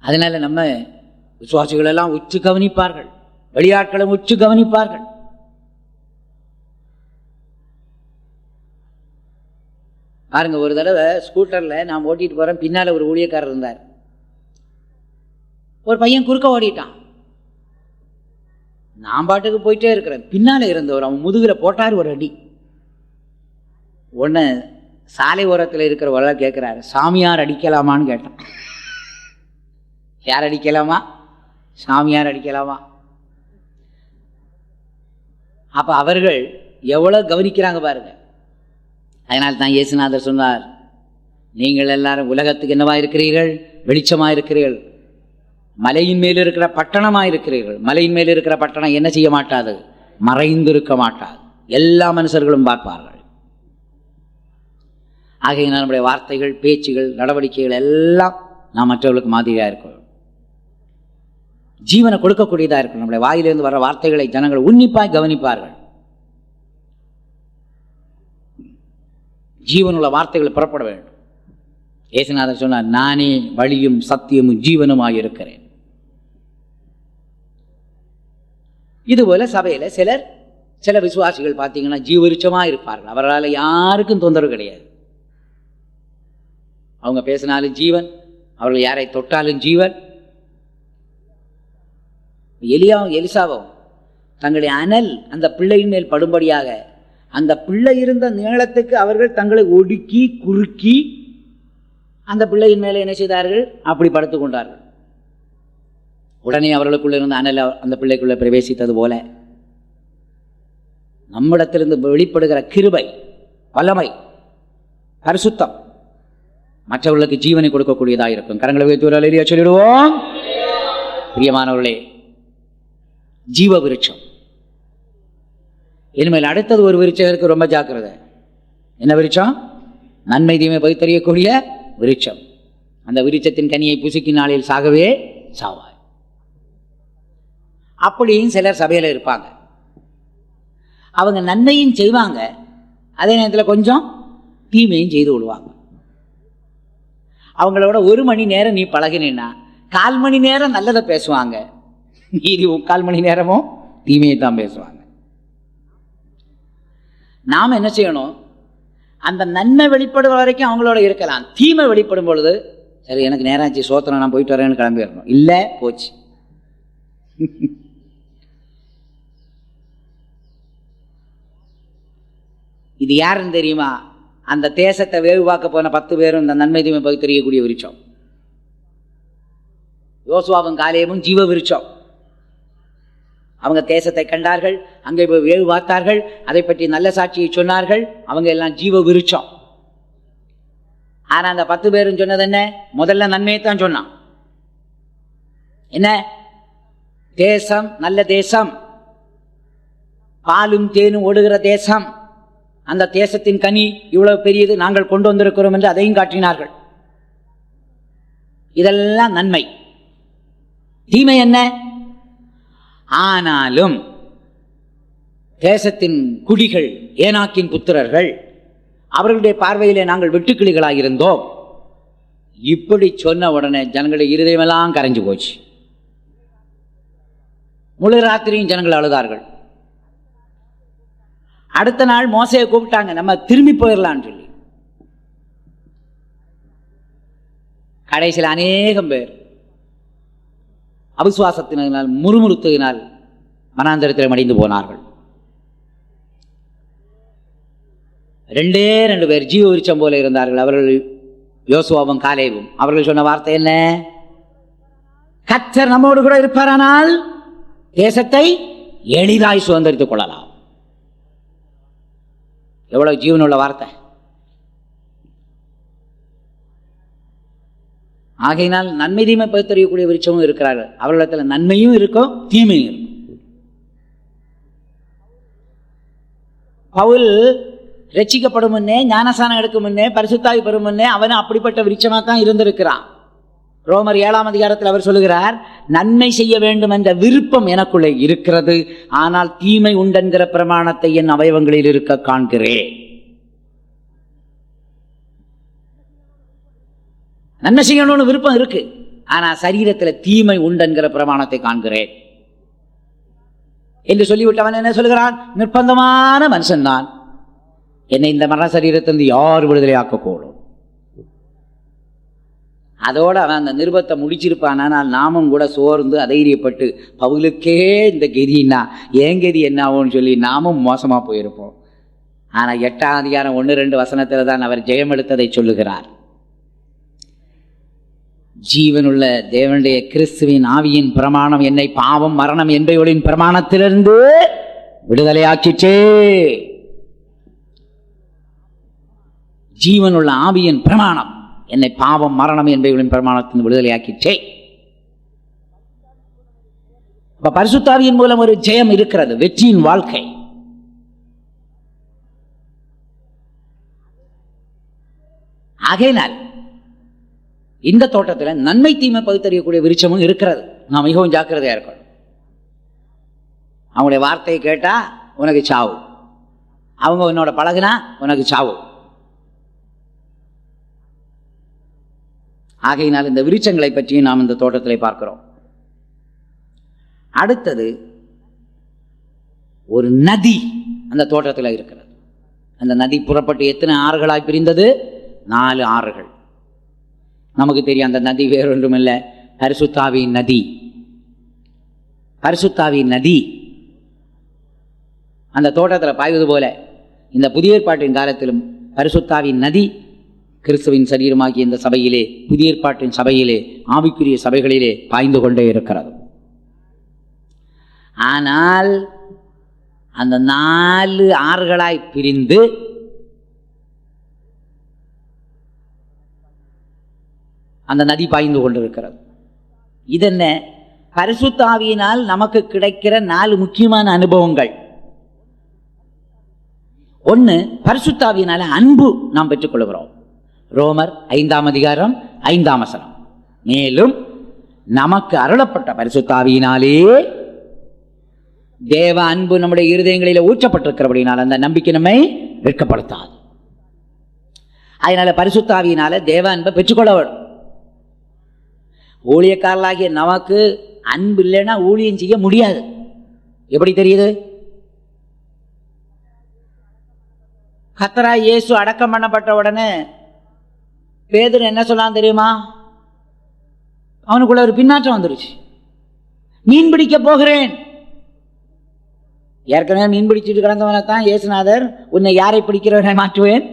அதனால நம்ம விசுவாசிகள் எல்லாம் உற்று கவனிப்பார்கள், வெளியாட்களும் உற்று கவனிப்பார்கள். பாருங்க, ஒரு தடவை ஸ்கூட்டரில் நான் ஓட்டிட்டு போகிறேன், பின்னால் ஒரு ஊழியக்காரர் இருந்தார். ஒரு பையன் குறுக்க ஓடிட்டான். நான் பாட்டுக்கு போயிட்டே இருக்கிறேன். பின்னால் இருந்தவர் அவன் முதுகில் போட்டார் ஒரு அடி. ஒன்று சாலை ஓரத்தில் இருக்கிறவரை கேட்குறாரு, சாமியார் அடிக்கலாமான்னு கேட்டான். யார் அடிக்கலாமா? சாமியார் அடிக்கலாமா? அப்போ அவர்கள் எவ்வளோ கவனிக்கிறாங்க பாருங்க. அதனால் தான் இயேசுநாதர் சொன்னார், நீங்கள் எல்லாரும் உலகத்துக்கு என்னவா இருக்கிறீர்கள்? வெளிச்சமாக இருக்கிறீர்கள். மலையின் மேல் இருக்கிற பட்டணமாக இருக்கிறீர்கள். மலையின் மேல் இருக்கிற பட்டணம் என்ன செய்ய மாட்டாது? மறைந்திருக்க மாட்டாது. எல்லா மனுஷர்களும் பார்ப்பார்கள். ஆகையினால் நம்முடைய வார்த்தைகள், பேச்சுகள், நடவடிக்கைகள் எல்லாம் நாம் மற்றவர்களுக்கு மாதிரியாக இருக்கணும். ஜீவனை கொடுக்கக்கூடியதாக இருக்கணும். நம்முடைய வாயிலிருந்து வர்ற வார்த்தைகளை ஜனங்கள் உன்னிப்பாய் கவனிப்பார்கள். ஜீவனுள்ள வார்த்தைகள் புறப்பட வேண்டும். இயேசுநாதர் சொன்னார், நானே வழியும் சத்தியமும் ஜீவனுமாய் இருக்கிறேன். இதுபோல சபையில் சில விசுவாசிகள் பார்த்தீங்கன்னா ஜீவருச்சமாக இருப்பார்கள். அவர்களால் யாருக்கும் தொந்தரவு கிடையாது. அவங்க பேசினாலும் ஜீவன், அவர்கள் யாரை தொட்டாலும் ஜீவன். எலியாவும் எலிசாவும் தங்களுடைய அனல் அந்த பிள்ளையின் மேல் படும்படியாக அந்த பிள்ளை இருந்த நீளத்துக்கு அவர்கள் தங்களை ஒடுக்கி குறுக்கி அந்த பிள்ளையின் மேலே என்ன செய்தார்கள்? அப்படி படுத்து கொண்டார்கள். உடனே அவர்களுக்குள்ள இருந்த அனல் அந்த பிள்ளைக்குள்ள பிரவேசித்தது போல நம்மிடத்திலிருந்து வெளிப்படுகிற கிருபை, வல்லமை, பரிசுத்தம் மற்றவர்களுக்கு ஜீவனை கொடுக்கக்கூடியதாக இருக்கும். கரங்களை உயர்த்தி சொல்லிடுவோம். பிரியமானவர்களே, ஜீவ விருட்சம். இனிமேல் அடுத்தது ஒரு விருட்சம் இருக்கு, ரொம்ப ஜாக்கிரதை. என்ன விருட்சம்? நன்மை தீமை பகுத்தறியக்கூடிய விருட்சம். அந்த விருட்சத்தின் கனியை புசிக்கும் நாளில் சாகவே சாவாய். அப்படியும் சிலர் சபையில் இருப்பாங்க. அவங்க நன்மையும் செய்வாங்க, அதே நேரத்தில் கொஞ்சம் தீமையும் செய்து விடுவாங்க. அவங்களோட 1 மணி நேரம் நீ பழகினா 1/4 மணி நேரம் நல்லதை பேசுவாங்க, மீதி 3/4 மணி நேரமும் தீமையை தான் பேசுவாங்க. நாம் என்ன செய்யணும்? அந்த நன்மை வெளிப்படுற வரைக்கும் அவங்களோட இருக்கலாம். தீமை வெளிப்படும் பொழுது, சரி எனக்கு நேரம் ஆச்சு, சோத்திரம் நான் போயிட்டு வரேன்னு கிளம்பிடணும். இல்லை, போச்சு. இது யாருன்னு தெரியுமா? அந்த தேசத்தை வேவு பார்க்க போன 10 பேரும் இந்த நன்மை தீமை பகுத்தறியக்கூடிய விருட்சம். யோசுவாவும் காலேபும் ஜீவ விருட்சம். அவங்க தேசத்தை கண்டார்கள், அங்கே போய் வேவு பார்த்தார்கள், அதை பற்றி நல்ல சாட்சியை சொன்னார்கள். அவங்க எல்லாம் ஜீவ விருட்சம். ஆனால் அந்த 10 பேரும் சொன்னது என்ன? முதல்ல நன்மையை தான் சொன்னான். என்ன? தேசம் நல்ல தேசம், பாலும் தேனும் ஓடுகிற தேசம், அந்த தேசத்தின் கனி இவ்வளவு பெரியது, நாங்கள் கொண்டு வந்திருக்கிறோம் என்று அதையும் காட்டினார்கள். இதெல்லாம் நன்மை. தீமை என்ன? ஆனாலும் தேசத்தின் குடிகள், ஏனாக்கின் புத்திரர்கள், அவர்களுடைய பார்வையிலே நாங்கள் வெட்டுக்கிளிகளாக இருந்தோம். இப்படி சொன்ன உடனே ஜனங்களுடைய இருதயமெல்லாம் கரைஞ்சு போச்சு. முழு ராத்திரியும் ஜனங்கள் அழுதார்கள். அடுத்த நாள் மோசையை கூப்பிட்டாங்க, நம்ம திரும்பி போயிடலான்னு சொல்லி. கடைசியில் அநேகம் பேர் அவிசுவாசத்தினால், முறுமுறுத்தினால் மனாந்தரத்தில் மடிந்து போனார்கள். 2 பேர் ஜீவ விருட்சம் போல இருந்தார்கள். அவர்கள் யோசுவாவும் காலேபும். அவர்கள் சொன்ன வார்த்தை என்ன? கர்த்தர் நம்மோடு கூட இருப்பாரானால் தேசத்தை எளிதாய் சுதந்திரித்துக் கொள்ளலாம். எவ்வளவு ஜீவனுள்ள வார்த்தை! ஆகையினால் நன்மை தீமை பகுத்தறியக்கூடிய விருட்சமும் இருக்கிறார்கள். அவர்களிடத்தில் நன்மையும் இருக்கும், தீமையும் இருக்கும். பவுல் ரட்சிக்கப்படும் முன்னே, ஞானஸ்நானம் எடுக்கும் முன்னே, பரிசுத்தாவி பெறும் முன்னே அவன் அப்படிப்பட்ட விருட்சமாக தான் இருந்திருக்கிறான். ரோமர் 7ஆம் அதிகாரத்தில் அவர் சொல்லுகிறார், நன்மை செய்ய வேண்டும் என்ற விருப்பம் எனக்குள்ளே இருக்கிறது, ஆனால் தீமை உண்டென்கிற பிரமாணத்தை என் அவயவங்களில் இருக்க காண்கிறேன். நன்மை செய்யணும்னு விருப்பம் இருக்கு, ஆனா சரீரத்தில் தீமை உண்டென்கிற பிரமாணத்தை காண்கிறேன் என்று சொல்லிவிட்டவன் என்ன சொல்லுகிறான்? நிர்பந்தமான மனுஷன் நான், என்னை இந்த மரண சரீரத்திலிருந்து யார் விடுதலையாக்கக்கூடும். அதோட அவன் அந்த நிருபத்தை முடிச்சிருப்பான். ஆனால் நாமும் கூட சோர்ந்து அதைரியப்பட்டு பவுலுக்கே இந்த கதின்னா ஏன் கதி என்ன ஆகும்னு சொல்லி நாமும் மோசமாக போயிருப்போம். ஆனால் 8ஆம் அதிகாரம் 1-2 வசனத்தில் தான் அவர் ஜெயம் எடுத்ததை சொல்லுகிறார். ஜீவனுள்ள தேவனுடைய கிறிஸ்துவின் ஆவியின் பிரமாணம் என்னை பாவம் மரணம் என்பவைகளின் பிரமாணத்திலிருந்து விடுதலையாக்கிச்சே. ஜீவனுள்ள ஆவியின் பிரமாணம் என்னை பாவம் மரணம் என்பவைகளின் பிரமாணத்தின் விடுதலையாக்கிச்சே. இப்ப பரிசுத்தாவியின் மூலம் ஒரு ஜெயம் இருக்கிறது, வெற்றியின் வாழ்க்கை. ஆகையினால் இந்த தோட்டத்தில் நன்மை தீமை பகுத்தறியக்கூடிய விருட்சமும் இருக்கிறது. நாம் மிகவும் ஜாக்கிரதையா இருக்கணும். அவங்களுடைய வார்த்தையை கேட்டா உனக்கு சாவு, அவங்க உன்னோட பழகுனா உனக்கு சாவு. ஆகையினால் இந்த விருட்சங்களை பற்றியும் நாம் இந்த தோட்டத்தில் பார்க்கிறோம். அடுத்தது ஒரு நதி அந்த தோட்டத்தில் இருக்கிறது. அந்த நதி புறப்பட்டு எத்தனை ஆறுகளாய் பிரிந்தது? 4 ஆறுகள். நமக்கு தெரியும் அந்த நதி வேறொன்றும் இல்லை, பரிசுத்தாவியின் நதி. பரிசுத்தாவியின் நதி அந்த தோட்டத்தில் பாய்வது போல இந்த புதிய ஏற்பாட்டின் காலத்திலும் பரிசுத்தாவின் நதி கிறிஸ்துவின் சரீரமாகிய இந்த சபையிலே, புதிய ஏற்பாட்டின் சபையிலே, ஆவிக்குரிய சபைகளிலே பாய்ந்து கொண்டே இருக்கிறது. ஆனால் அந்த 4 ஆறுகளாய் பிரிந்து அந்த நதி பாய்ந்து கொண்டிருக்கிறது. இதென்ன? பரிசுத்த ஆவியினால் நமக்கு கிடைக்கிற 4 முக்கியமான அனுபவங்கள். ஒன்று, பரிசுத்த ஆவியினால அன்பு நாம் பெற்றுக்கொள்கிறோம். ரோமர் 5ஆம் அதிகாரம் 5ஆம் வசனம். மேலும் நமக்கு அருளப்பட்ட பரிசுத்த ஆவியினாலே தேவ அன்பு நம்முடைய இருதயங்களில் ஊற்றப்பட்டிருக்கிறபடினால் அந்த நம்பிக்கை நம்மை வெட்கப்படுத்தாது. அதனால பரிசுத்த ஆவியினால தேவ அன்பை பெற்றுக்கொள்ள வேண்டும். ஊழியக்காரர்களாகிய நமக்கு அன்பு இல்லைன்னா ஊழியம் செய்ய முடியாது. எப்படி தெரியுது? கர்த்தராகிய இயேசு அடக்கம் பண்ணப்பட்ட உடனே பேதுரு என்ன சொன்னான் தெரியுமா? அவனுக்குள்ள ஒரு பின்னாற்றம் வந்துருச்சு. மீன் பிடிக்க போகிறேன். ஏற்கனவே மீன் பிடிச்சிட்டு கிடந்தவனை தான் இயேசுநாதர் உன்னை யாரை பிடிக்கிறவனாய் மாற்றுவேன்,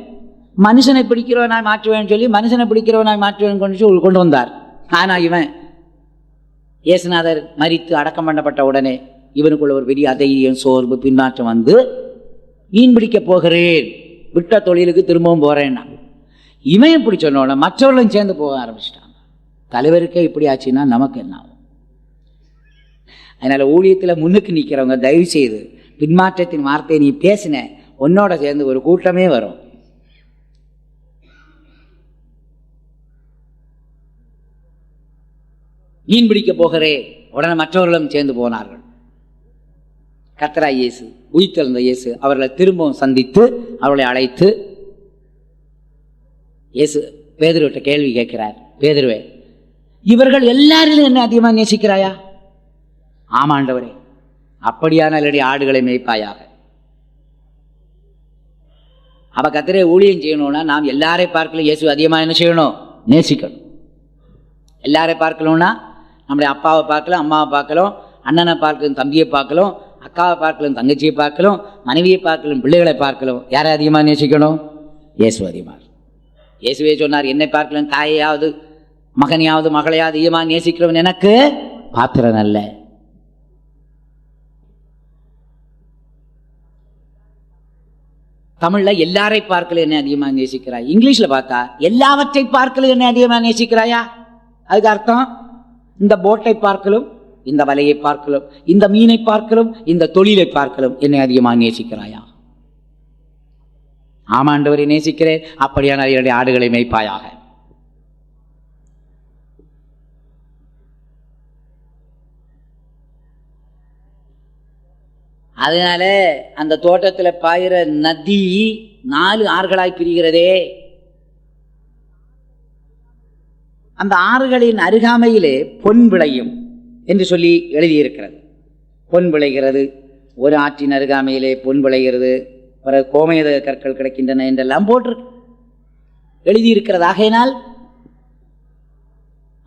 மனுஷனை பிடிக்கிறவனாய் மாற்றுவேன் சொல்லி மனுஷனை பிடிக்கிறவனாய் மாற்றுவேன் கொண்டு வந்தார். ஆனா இவன் இயேசுநாதர் மரித்து அடக்கம் பண்ணப்பட்ட உடனே இவனுக்குள்ள ஒரு பெரிய அதைரியம், சோர்வு, பின்மாற்றம் வந்து மீன் பிடிக்க போகிறேன், விட்ட தொழிலுக்கு திரும்பவும் போறேன்னா இவன் இப்படி சொன்னோட மற்றவர்களும் சேர்ந்து போக ஆரம்பிச்சிட்டாங்க. தலைவருக்கே இப்படி ஆச்சுன்னா நமக்கு என்ன ஆகும்? அதனால ஊழியத்தில் முன்னுக்கு நிற்கிறவங்க தயவு செய்து பின்மாற்றத்தின் வார்த்தையை நீ பேசின உன்னோட சேர்ந்து ஒரு கூட்டமே வரும். மீன் பிடிக்க போகிறே உடனே மற்றவர்களும் சேர்ந்து போனார்கள். கர்த்தராகிய இயேசு, உயிர்த்தெழுந்த இயேசு அவர்களை திரும்பவும் சந்தித்து அவர்களை அழைத்து இயேசு பேதுருவிட்ட கேள்வி கேட்கிறார். பேதுருவே, இவர்கள் எல்லாரிலும் என்ன அதிகமாக நேசிக்கிறாயா? ஆமாண்டவரே. அப்படியானால் ஆடுகளை மேய்ப்பாயாக. அப்ப கர்த்தரே ஊழியம் செய்யணும்னா நாம் எல்லாரை பார்க்கலும் இயேசு அதிகமாக என்ன செய்யணும்? நேசிக்கணும். எல்லாரை பார்க்கணும்னா நம்முடைய அப்பாவை பார்க்கலாம், அம்மாவை பார்க்கலாம், அண்ணனை பார்க்கலும், தம்பியை பார்க்கலாம், அக்காவை பார்க்கலாம், தங்கச்சியை பார்க்கலாம், மனைவியை பார்க்கலாம், பிள்ளைகளை பார்க்கலாம். யாரை அதிகமாக நேசிக்கணும்? இயேசு அதிகமாக. இயேசுவே சொன்னார், என்னை பார்க்கலாம் தாயையாவது மகனையாவது மகளையாவது அதிகமாக நேசிக்கிறவன் எனக்கு பாத்திரன் அல்ல. தமிழ்ல எல்லாரை பார்க்கல என்ன அதிகமாக நேசிக்கிறாய். இங்கிலீஷ்ல பார்த்தா எல்லாவற்றை பார்க்கல என்ன அதிகமாக நேசிக்கிறாயா? அதுக்கு அர்த்தம் இந்த போட்டை பார்க்கலும், இந்த வலையை பார்க்கலும், இந்த மீனை பார்க்கலும், இந்த தொழிலை பார்க்கலும் என்னை அதிகமாக நேசிக்கிறாயா? ஆமாண்டவரை நேசிக்கிறேன். அப்படியான என்னுடைய ஆடுகளை மேய்ப்பாயாக. அதனால அந்த தோட்டத்தில் பாயிற நதி 4 ஆறுகளாய் பிரிகிறதே. அந்த ஆறுகளின் அருகாமையிலே பொன் விளையும் என்று சொல்லி எழுதியிருக்கிறது. பொன் விளைகிறது, ஒரு ஆற்றின் அருகாமையிலே பொன் விளைகிறது, பிறகு கோமேத கற்கள் கிடைக்கின்றன என்றெல்லாம் போட்டிருக்கு, எழுதியிருக்கிறது. ஆகையினால்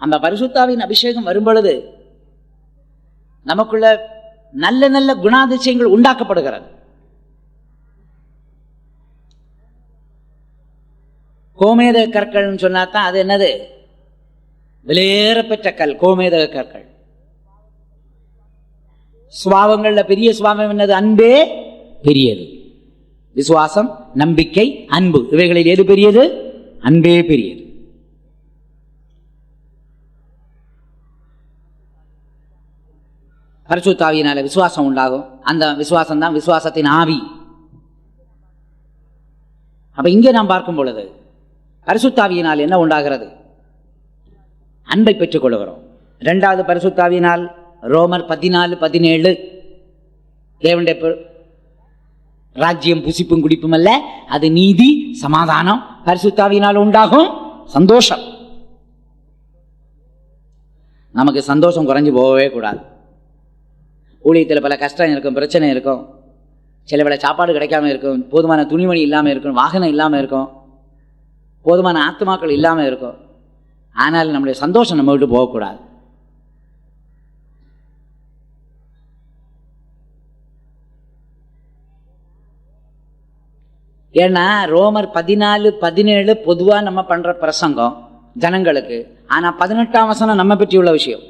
அந்த பரிசுத்தாவின் அபிஷேகம் வரும் பொழுது நமக்குள்ள நல்ல நல்ல குணாதிசயங்கள் உண்டாக்கப்படுகிறது. கோமேத கற்கள் சொன்னாதான் அது என்னது? விலையேற பெற்ற கல், கோமேதக கற்கள். சுபாவங்கள்ல பெரிய சுபாவம் என்னது? அன்பே பெரியது. விசுவாசம், நம்பிக்கை, அன்பு, இவைகளில் எது பெரியது? அன்பே பெரியது. பரிசுத்தாவியினால விசுவாசம் உண்டாகும். அந்த விசுவாசம் தான் விசுவாசத்தின் ஆவி. அப்ப இங்கே நாம் பார்க்கும் பொழுது பரிசுத்தாவியினால் என்ன உண்டாகிறது? அன்பை பெற்றுக் கொள்கிறோம். 2வது பரிசுத்தாவியினால் ரோமர் 14:17 தேவனுடைய ராஜ்யம் புசிப்பும் குடிப்பும் அல்ல, அது நீதி, சமாதானம், பரிசுத்தாவியினால் உண்டாகும் சந்தோஷம். நமக்கு சந்தோஷம் குறைஞ்சு போகவே கூடாது. ஊழியத்தில் பல கஷ்டம் இருக்கும், பிரச்சனை இருக்கும், சில வேளை சாப்பாடு கிடைக்காம இருக்கும், போதுமான துணிமணி இல்லாமல் இருக்கும், வாகனம் இல்லாமல் இருக்கும், போதுமான ஆத்மாக்கள் இல்லாமல் இருக்கும். ஆனால் நம்முடைய சந்தோஷம் நம்ம விட்டு போகக்கூடாது. ஏன்னா ரோமர் 14:17 பொதுவாக நம்ம பண்ற பிரசங்கம் ஜனங்களுக்கு. ஆனா 18ஆம் வசனம் நம்ம பற்றி உள்ள விஷயம்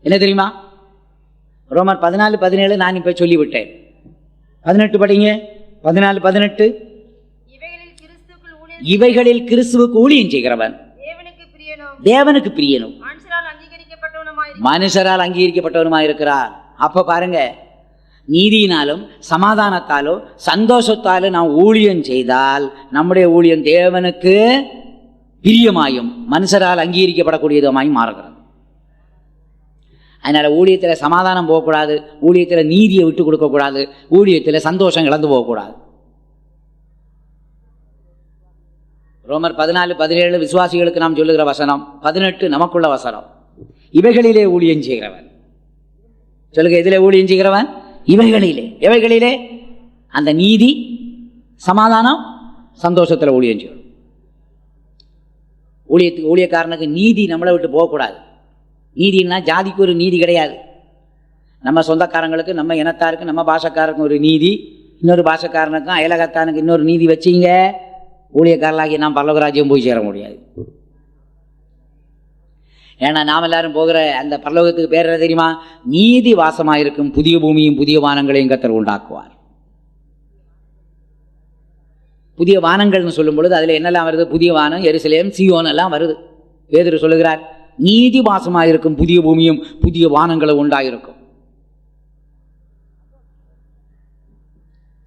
என்ன தெரியுமா? ரோமர் 14:17 நான் இப்ப சொல்லிவிட்டேன். 18 படிங்க. 14:18 இவைகளில் கிறிஸ்துவுக்கு ஊழியம் செய்கிறவன் தேவனுக்கு பிரியனும் மனுஷரால் அங்கீகரிக்கப்பட்டவனுமாயிருக்கிறார். அப்ப பாருங்க, நீதியினாலும் சமாதானத்தாலும் சந்தோஷத்தாலும் நாம் ஊழியம் செய்தால் நம்முடைய ஊழியம் தேவனுக்கு பிரியமாயும் மனுஷரால் அங்கீகரிக்கப்படக்கூடியதுமாயும் மாறுகிறது. அதனால ஊழியத்தில் சமாதானம் போகக்கூடாது, ஊழியத்தில் நீதியை விட்டு கொடுக்கக்கூடாது, ஊழியத்தில் சந்தோஷம் இழந்து போகக்கூடாது. ரோமர் 14:17 விசுவாசிகளுக்கு நாம் சொல்லுகிற வசனம். 18 நமக்குள்ள வசனம். இவைகளிலே ஊழியம் செய்கிறவன். சொல்லுங்க, எதிலே ஊழியம் செய்கிறவன்? இவைகளிலே. எவைகளிலே? அந்த நீதி, சமாதானம், சந்தோஷத்தில் ஊழியம் செய்யணும். ஊழியக்காரனுக்கு நீதி நம்மளை விட்டு போகக்கூடாது. நீதினா ஜாதிக்கு ஒரு நீதி கிடையாது. நம்ம சொந்தக்காரங்களுக்கு, நம்ம இனத்தாருக்கு, நம்ம பாஷக்காரருக்கும் ஒரு நீதி, இன்னொரு பாஷக்காரனுக்கும் அயலகத்தானுக்கு இன்னொரு நீதி வச்சிங்க, ஊழியக்காரலாகி நாம் பரலோகராஜ்யம் போய் சேர முடியாது. ஏன்னா நாம் எல்லாரும் போகிற அந்த பரலோகத்துக்கு பேர் என்ன தெரியுமா? நீதி வாசமாயிருக்கும் புதிய பூமியும் புதிய வானங்களையும் கர்த்தர் உண்டாக்குவார். புதிய வானங்கள்னு சொல்லும் பொழுது அதில் என்னெல்லாம் வருது? புதிய வானம், எருசலேம், சீயோன் எல்லாம் வருது. பேதுரு சொல்லுகிறார், நீதி வாசமாயிருக்கும் புதிய பூமியும் புதிய வானங்களும் உண்டாயிருக்கும்.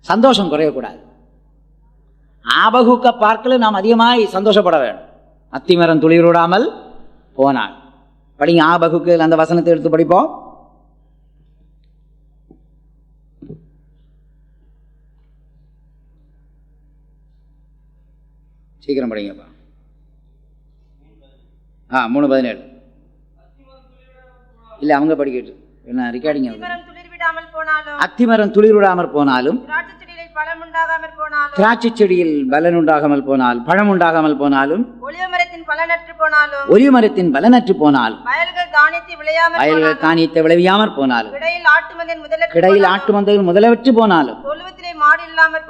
சந்தோஷம் குறையக்கூடாது. ஆபகுக்க பார்க்கல நாம் அதிகமாய் சந்தோஷப்பட வேண்டும். அத்திமரம் துளிர்விடாமல் போனாள். படிங்க ஆபகுக்கு அந்த வசனத்தை எடுத்து படிப்போம். சீக்கிரம் படிங்கப்பா. 3:17 இல்ல அவங்க படிக்கட்டு என்ன ரெக்கார்டிங். அத்திமரம் துளிர்விடாமல் போனாலும், திராட்சை செடியில் பலன் உண்டாகாமல் போனால், பழம் உண்டாகாமல் போனாலும், ஒலிவ மரத்தின் பலனற்று போனால், வயல்கள் தானியத்தை விளையாமற் போனாலும், கிடையில் ஆட்டு மந்தைகள் முதலவற்று போனாலும்,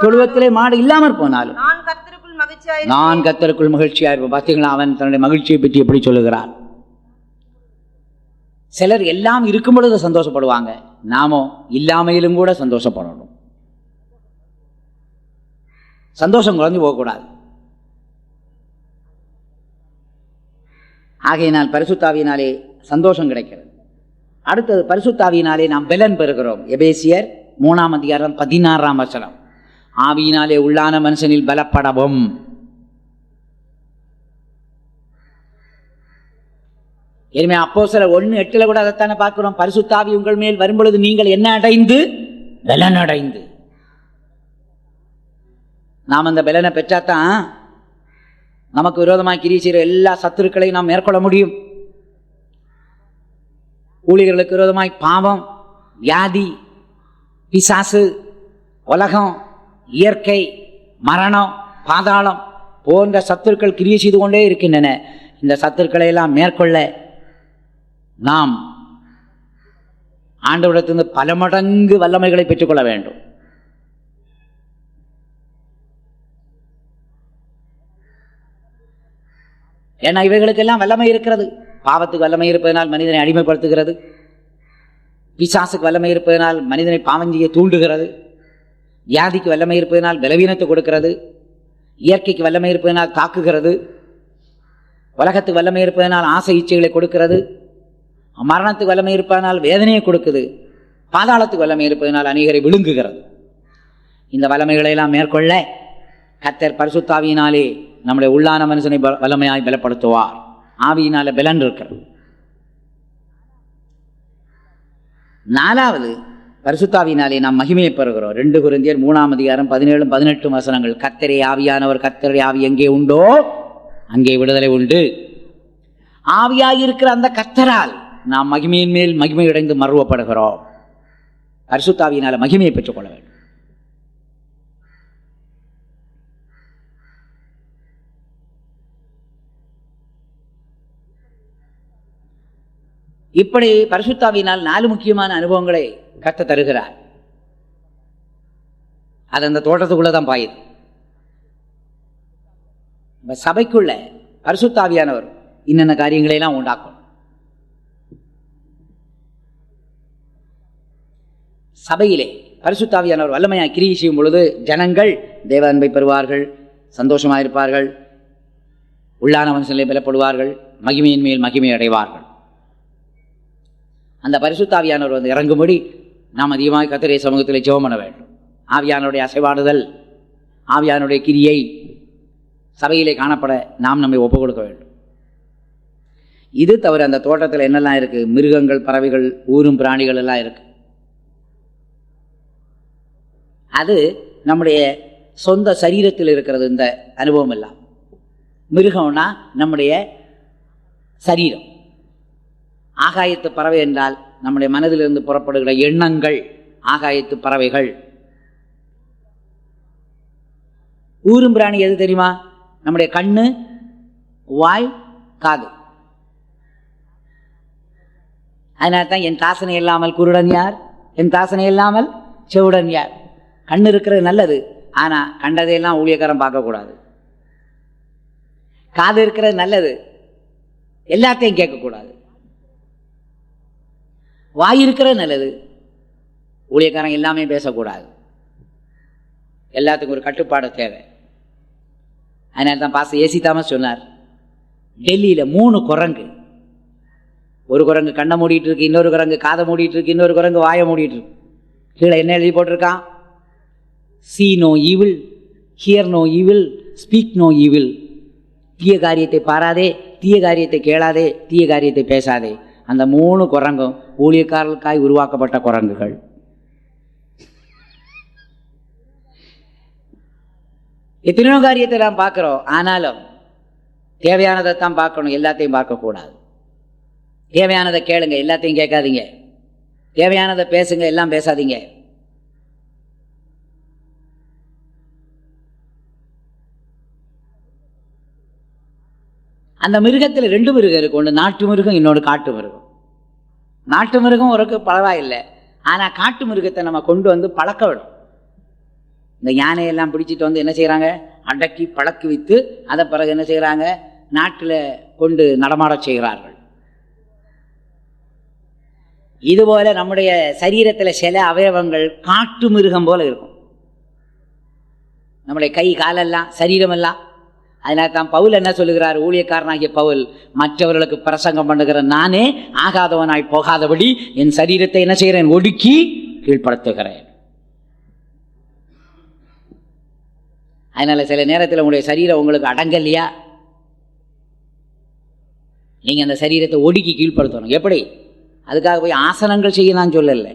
தொழுவத்திலே மாடு இல்லாமற் போனாலும் நான் கர்த்தருக்குள் மகிழ்ச்சியா இருப்பேன். பார்த்தீங்களா, அவன் தன்னுடைய மகிழ்ச்சியை பற்றி எப்படி சொல்லுகிறார். சிலர் எல்லாம் இருக்கும் பொழுது சந்தோஷப்படுவாங்க, நாமோ இல்லாமையிலும் கூட சந்தோஷப்படணும். சந்தோஷம் குறைஞ்சு போகக்கூடாது. ஆகையினால் பரிசுத்தாவியினாலே சந்தோஷம் கிடைக்கிறது. அடுத்தது பரிசுத்தாவியினாலே நாம் பலன் பெறுகிறோம். எபேசியர் 3 அதிகாரம் 16 வசனம், ஆவியினாலே உள்ளான மனுஷனில் பலப்படவும். இனிமே அப்போஸ்தலர் 1:8 கூட அதைத்தானே பார்க்கிறோம். பரிசுத்தாவி உங்கள் மேல் வரும்பொழுது நீங்கள் என்ன அடைந்து? பலன் அடைந்து. நாம் அந்த பலனை பெற்றாத்தான் நமக்கு விரோதமாக கிரியை செய்கிற எல்லா சத்துருக்களையும் நாம் மேற்கொள்ள முடியும். ஊழியர்களுக்கு விரோதமாய் பாவம், வியாதி, பிசாசு, உலகம், இயற்கை, மரணம், பாதாளம் போன்ற சத்துருக்கள் கிரியை செய்து கொண்டே இருக்கின்றன. இந்த சத்துருக்களை எல்லாம் மேற்கொள்ள நாம் ஆண்டவரிடத்திலிருந்து பல மடங்கு வல்லமைகளை பெற்றுக்கொள்ள வேண்டும். ஏன்னா இவைகளுக்கெல்லாம் வல்லமை இருக்கிறது. பாவத்துக்கு வல்லமை இருப்பதனால் மனிதனை அடிமைப்படுத்துகிறது. பிசாசுக்கு வல்லமை இருப்பதனால் மனிதனை பாவம் செய்ய தூண்டுகிறது. வியாதிக்கு வல்லமை இருப்பதனால் பலவீனத்தை கொடுக்கிறது. இயற்கைக்கு வல்லமை இருப்பதனால் தாக்குகிறது. உலகத்துக்கு வல்லமை இருப்பதனால் ஆசை இச்சைகளை கொடுக்கிறது. மரணத்துக்கு வல்லமை இருப்பதனால் வேதனையை கொடுக்குது. பாதாளத்துக்கு வல்லமை இருப்பதனால் அநேகரை விழுங்குகிறது. இந்த வல்லமைகளை எல்லாம் மேற்கொள்ள கர்த்தர் பரிசுத்தாவியினாலே நம்முடைய உள்ளான மனுஷனை வல்லமையாய் பலப்படுத்துவார். ஆவியினால பலன் இருக்கிறது. 4வது பரிசுத்தாவியினாலே நாம் மகிமையை பெறுகிறோம். 2 கொரிந்தியர் 3 அதிகாரம் 17, 18 வசனங்கள், கர்த்தரே ஆவியானவர், கர்த்தரே ஆவி எங்கே உண்டோ அங்கே விடுதலை உண்டு. ஆவியாயிருக்கிற அந்த கர்த்தரால் நாம் மகிமையின் மேல் மகிமை அடைந்து மறுவப்படுகிறோம். பரிசுத்தாவியினால மகிமையை பெற்றுக்கொள்ள வேண்டும். இப்படி பரிசுத்தாவியினால் 4 முக்கியமான அனுபவங்களை கர்த்தர் தருகிறார். அது அந்த தோட்டத்துக்குள்ளதான் பாயுது. சபைக்குள்ள பரிசுத்தாவியானவர் இன்னென்ன காரியங்களை எல்லாம் உண்டாக்கும். சபையிலே பரிசுத்தாவியானவர் வல்லமையாக கிரியை செய்யும் பொழுது ஜனங்கள் தேவ அன்பை பெறுவார்கள், சந்தோஷமாயிருப்பார்கள், உள்ளான மனுஷனிலே பலப்படுவார்கள், மகிமையின் மேல் மகிமை அடைவார்கள். அந்த பரிசுத்தாவியானவர் வந்து இறங்கும்படி நாம் அதிகமாக கர்த்தருடைய சமூகத்தில் ஜெபம் பண்ண வேண்டும். ஆவியானுடைய அசைவாடுதல், ஆவியானுடைய கிரியை சபையிலே காணப்பட நாம் நம்மை ஒப்புக் கொடுக்க வேண்டும். இது தவிர அந்த தோட்டத்தில் என்னெல்லாம் இருக்கு? மிருகங்கள், பறவைகள், ஊரும் பிராணிகள் எல்லாம் இருக்கு. அது நம்முடைய சொந்த சரீரத்தில் இருக்கிறது. இந்த அனுபவம் எல்லாம் மிருகம்னா நம்முடைய சரீரம். ஆகாயத்து பறவை என்றால் நம்முடைய மனதிலிருந்து புறப்படுகிற எண்ணங்கள் ஆகாயத்து பறவைகள். ஊரும் பிராணி எது தெரியுமா? நம்முடைய கண்ணு, வாய், காது. அதனால தான் என் தாசனை இல்லாமல் குருடன் யார், என் தாசனை இல்லாமல் செவுடன் யார். கண்ணு இருக்கிறது நல்லது, ஆனா கண்டதையெல்லாம் ஊழியக்காரன் பார்க்கக்கூடாது. காது இருக்கிறது நல்லது, எல்லாத்தையும் கேட்கக்கூடாது. வாய் இருக்கிறது நல்லது, ஊழியக்காரன் எல்லாமே பேசக்கூடாது. எல்லாத்துக்கும் ஒரு கட்டுப்பாடு தேவை. அதனால தான் பாஸ்டர் ஏசி தாமஸ் சொன்னார், டெல்லியில் 3 குரங்கு, ஒரு குரங்கு கண்ணை மூடிட்டு இருக்கு, இன்னொரு குரங்கு காதை மூடிட்டு இருக்கு, இன்னொரு குரங்கு வாயை மூடிட்டு இருக்கு. கீழே என்ன எழுதி போட்டிருக்கான்? see no evil, hear no evil, speak no evil. தீய காரியத்தை பாராதே, தீய காரியத்தை கேளாதே, தீய காரியத்தை பேசாதே. அந்த 3 குரங்கும் ஊழியக்காரர்களுக்காய் உருவாக்கப்பட்ட குரங்குகள். எத்தனையோ காரியத்தை நாம் பார்க்கிறோம், ஆனாலும் தேவையானதை தான் பார்க்கணும், எல்லாத்தையும் பார்க்கக்கூடாது. தேவையானதை கேளுங்க, எல்லாத்தையும் கேட்காதீங்க. தேவையானதை பேசுங்க, எல்லாம் பேசாதீங்க. அந்த மிருகத்தில் 2 மிருகம் இருக்கு. ஒன்று நாட்டு மிருகம், இன்னொன்று காட்டு மிருகம். நாட்டு மிருகம் ஒரு பரவாயில்லை, ஆனால் காட்டு மிருகத்தை நம்ம கொண்டு வந்து பழக்க விடும். இந்த யானையெல்லாம் பிடிச்சிட்டு வந்து என்ன செய்கிறாங்க? அடக்கி பழக்கி வைத்து அதை பிறகு என்ன செய்கிறாங்க? நாட்டில் கொண்டு நடமாட செய்கிறார்கள். இதுபோல நம்முடைய சரீரத்தில் சில அவயவங்கள் காட்டு மிருகம் போல இருக்கும். நம்முடைய கை காலெல்லாம், சரீரமெல்லாம் அதனால தான் பவுல் என்ன சொல்லுகிறார், ஊழியக்காரனாகிய பவுல், மற்றவர்களுக்கு பிரசங்கம் பண்ணுகிற நானே ஆகாதவனாய் போகாதபடி என் சரீரத்தை என்ன செய்கிறேன், ஒடுக்கி கீழ்ப்படுத்துகிறேன். அதனால சில நேரத்தில் உங்களுடைய சரீரம் உங்களுக்கு அடங்கலையா, நீங்க அந்த சரீரத்தை ஒடுக்கி கீழ்ப்படுத்தணும். எப்படி? அதுக்காக போய் ஆசனங்கள் செய்ய நான் சொல்லலை.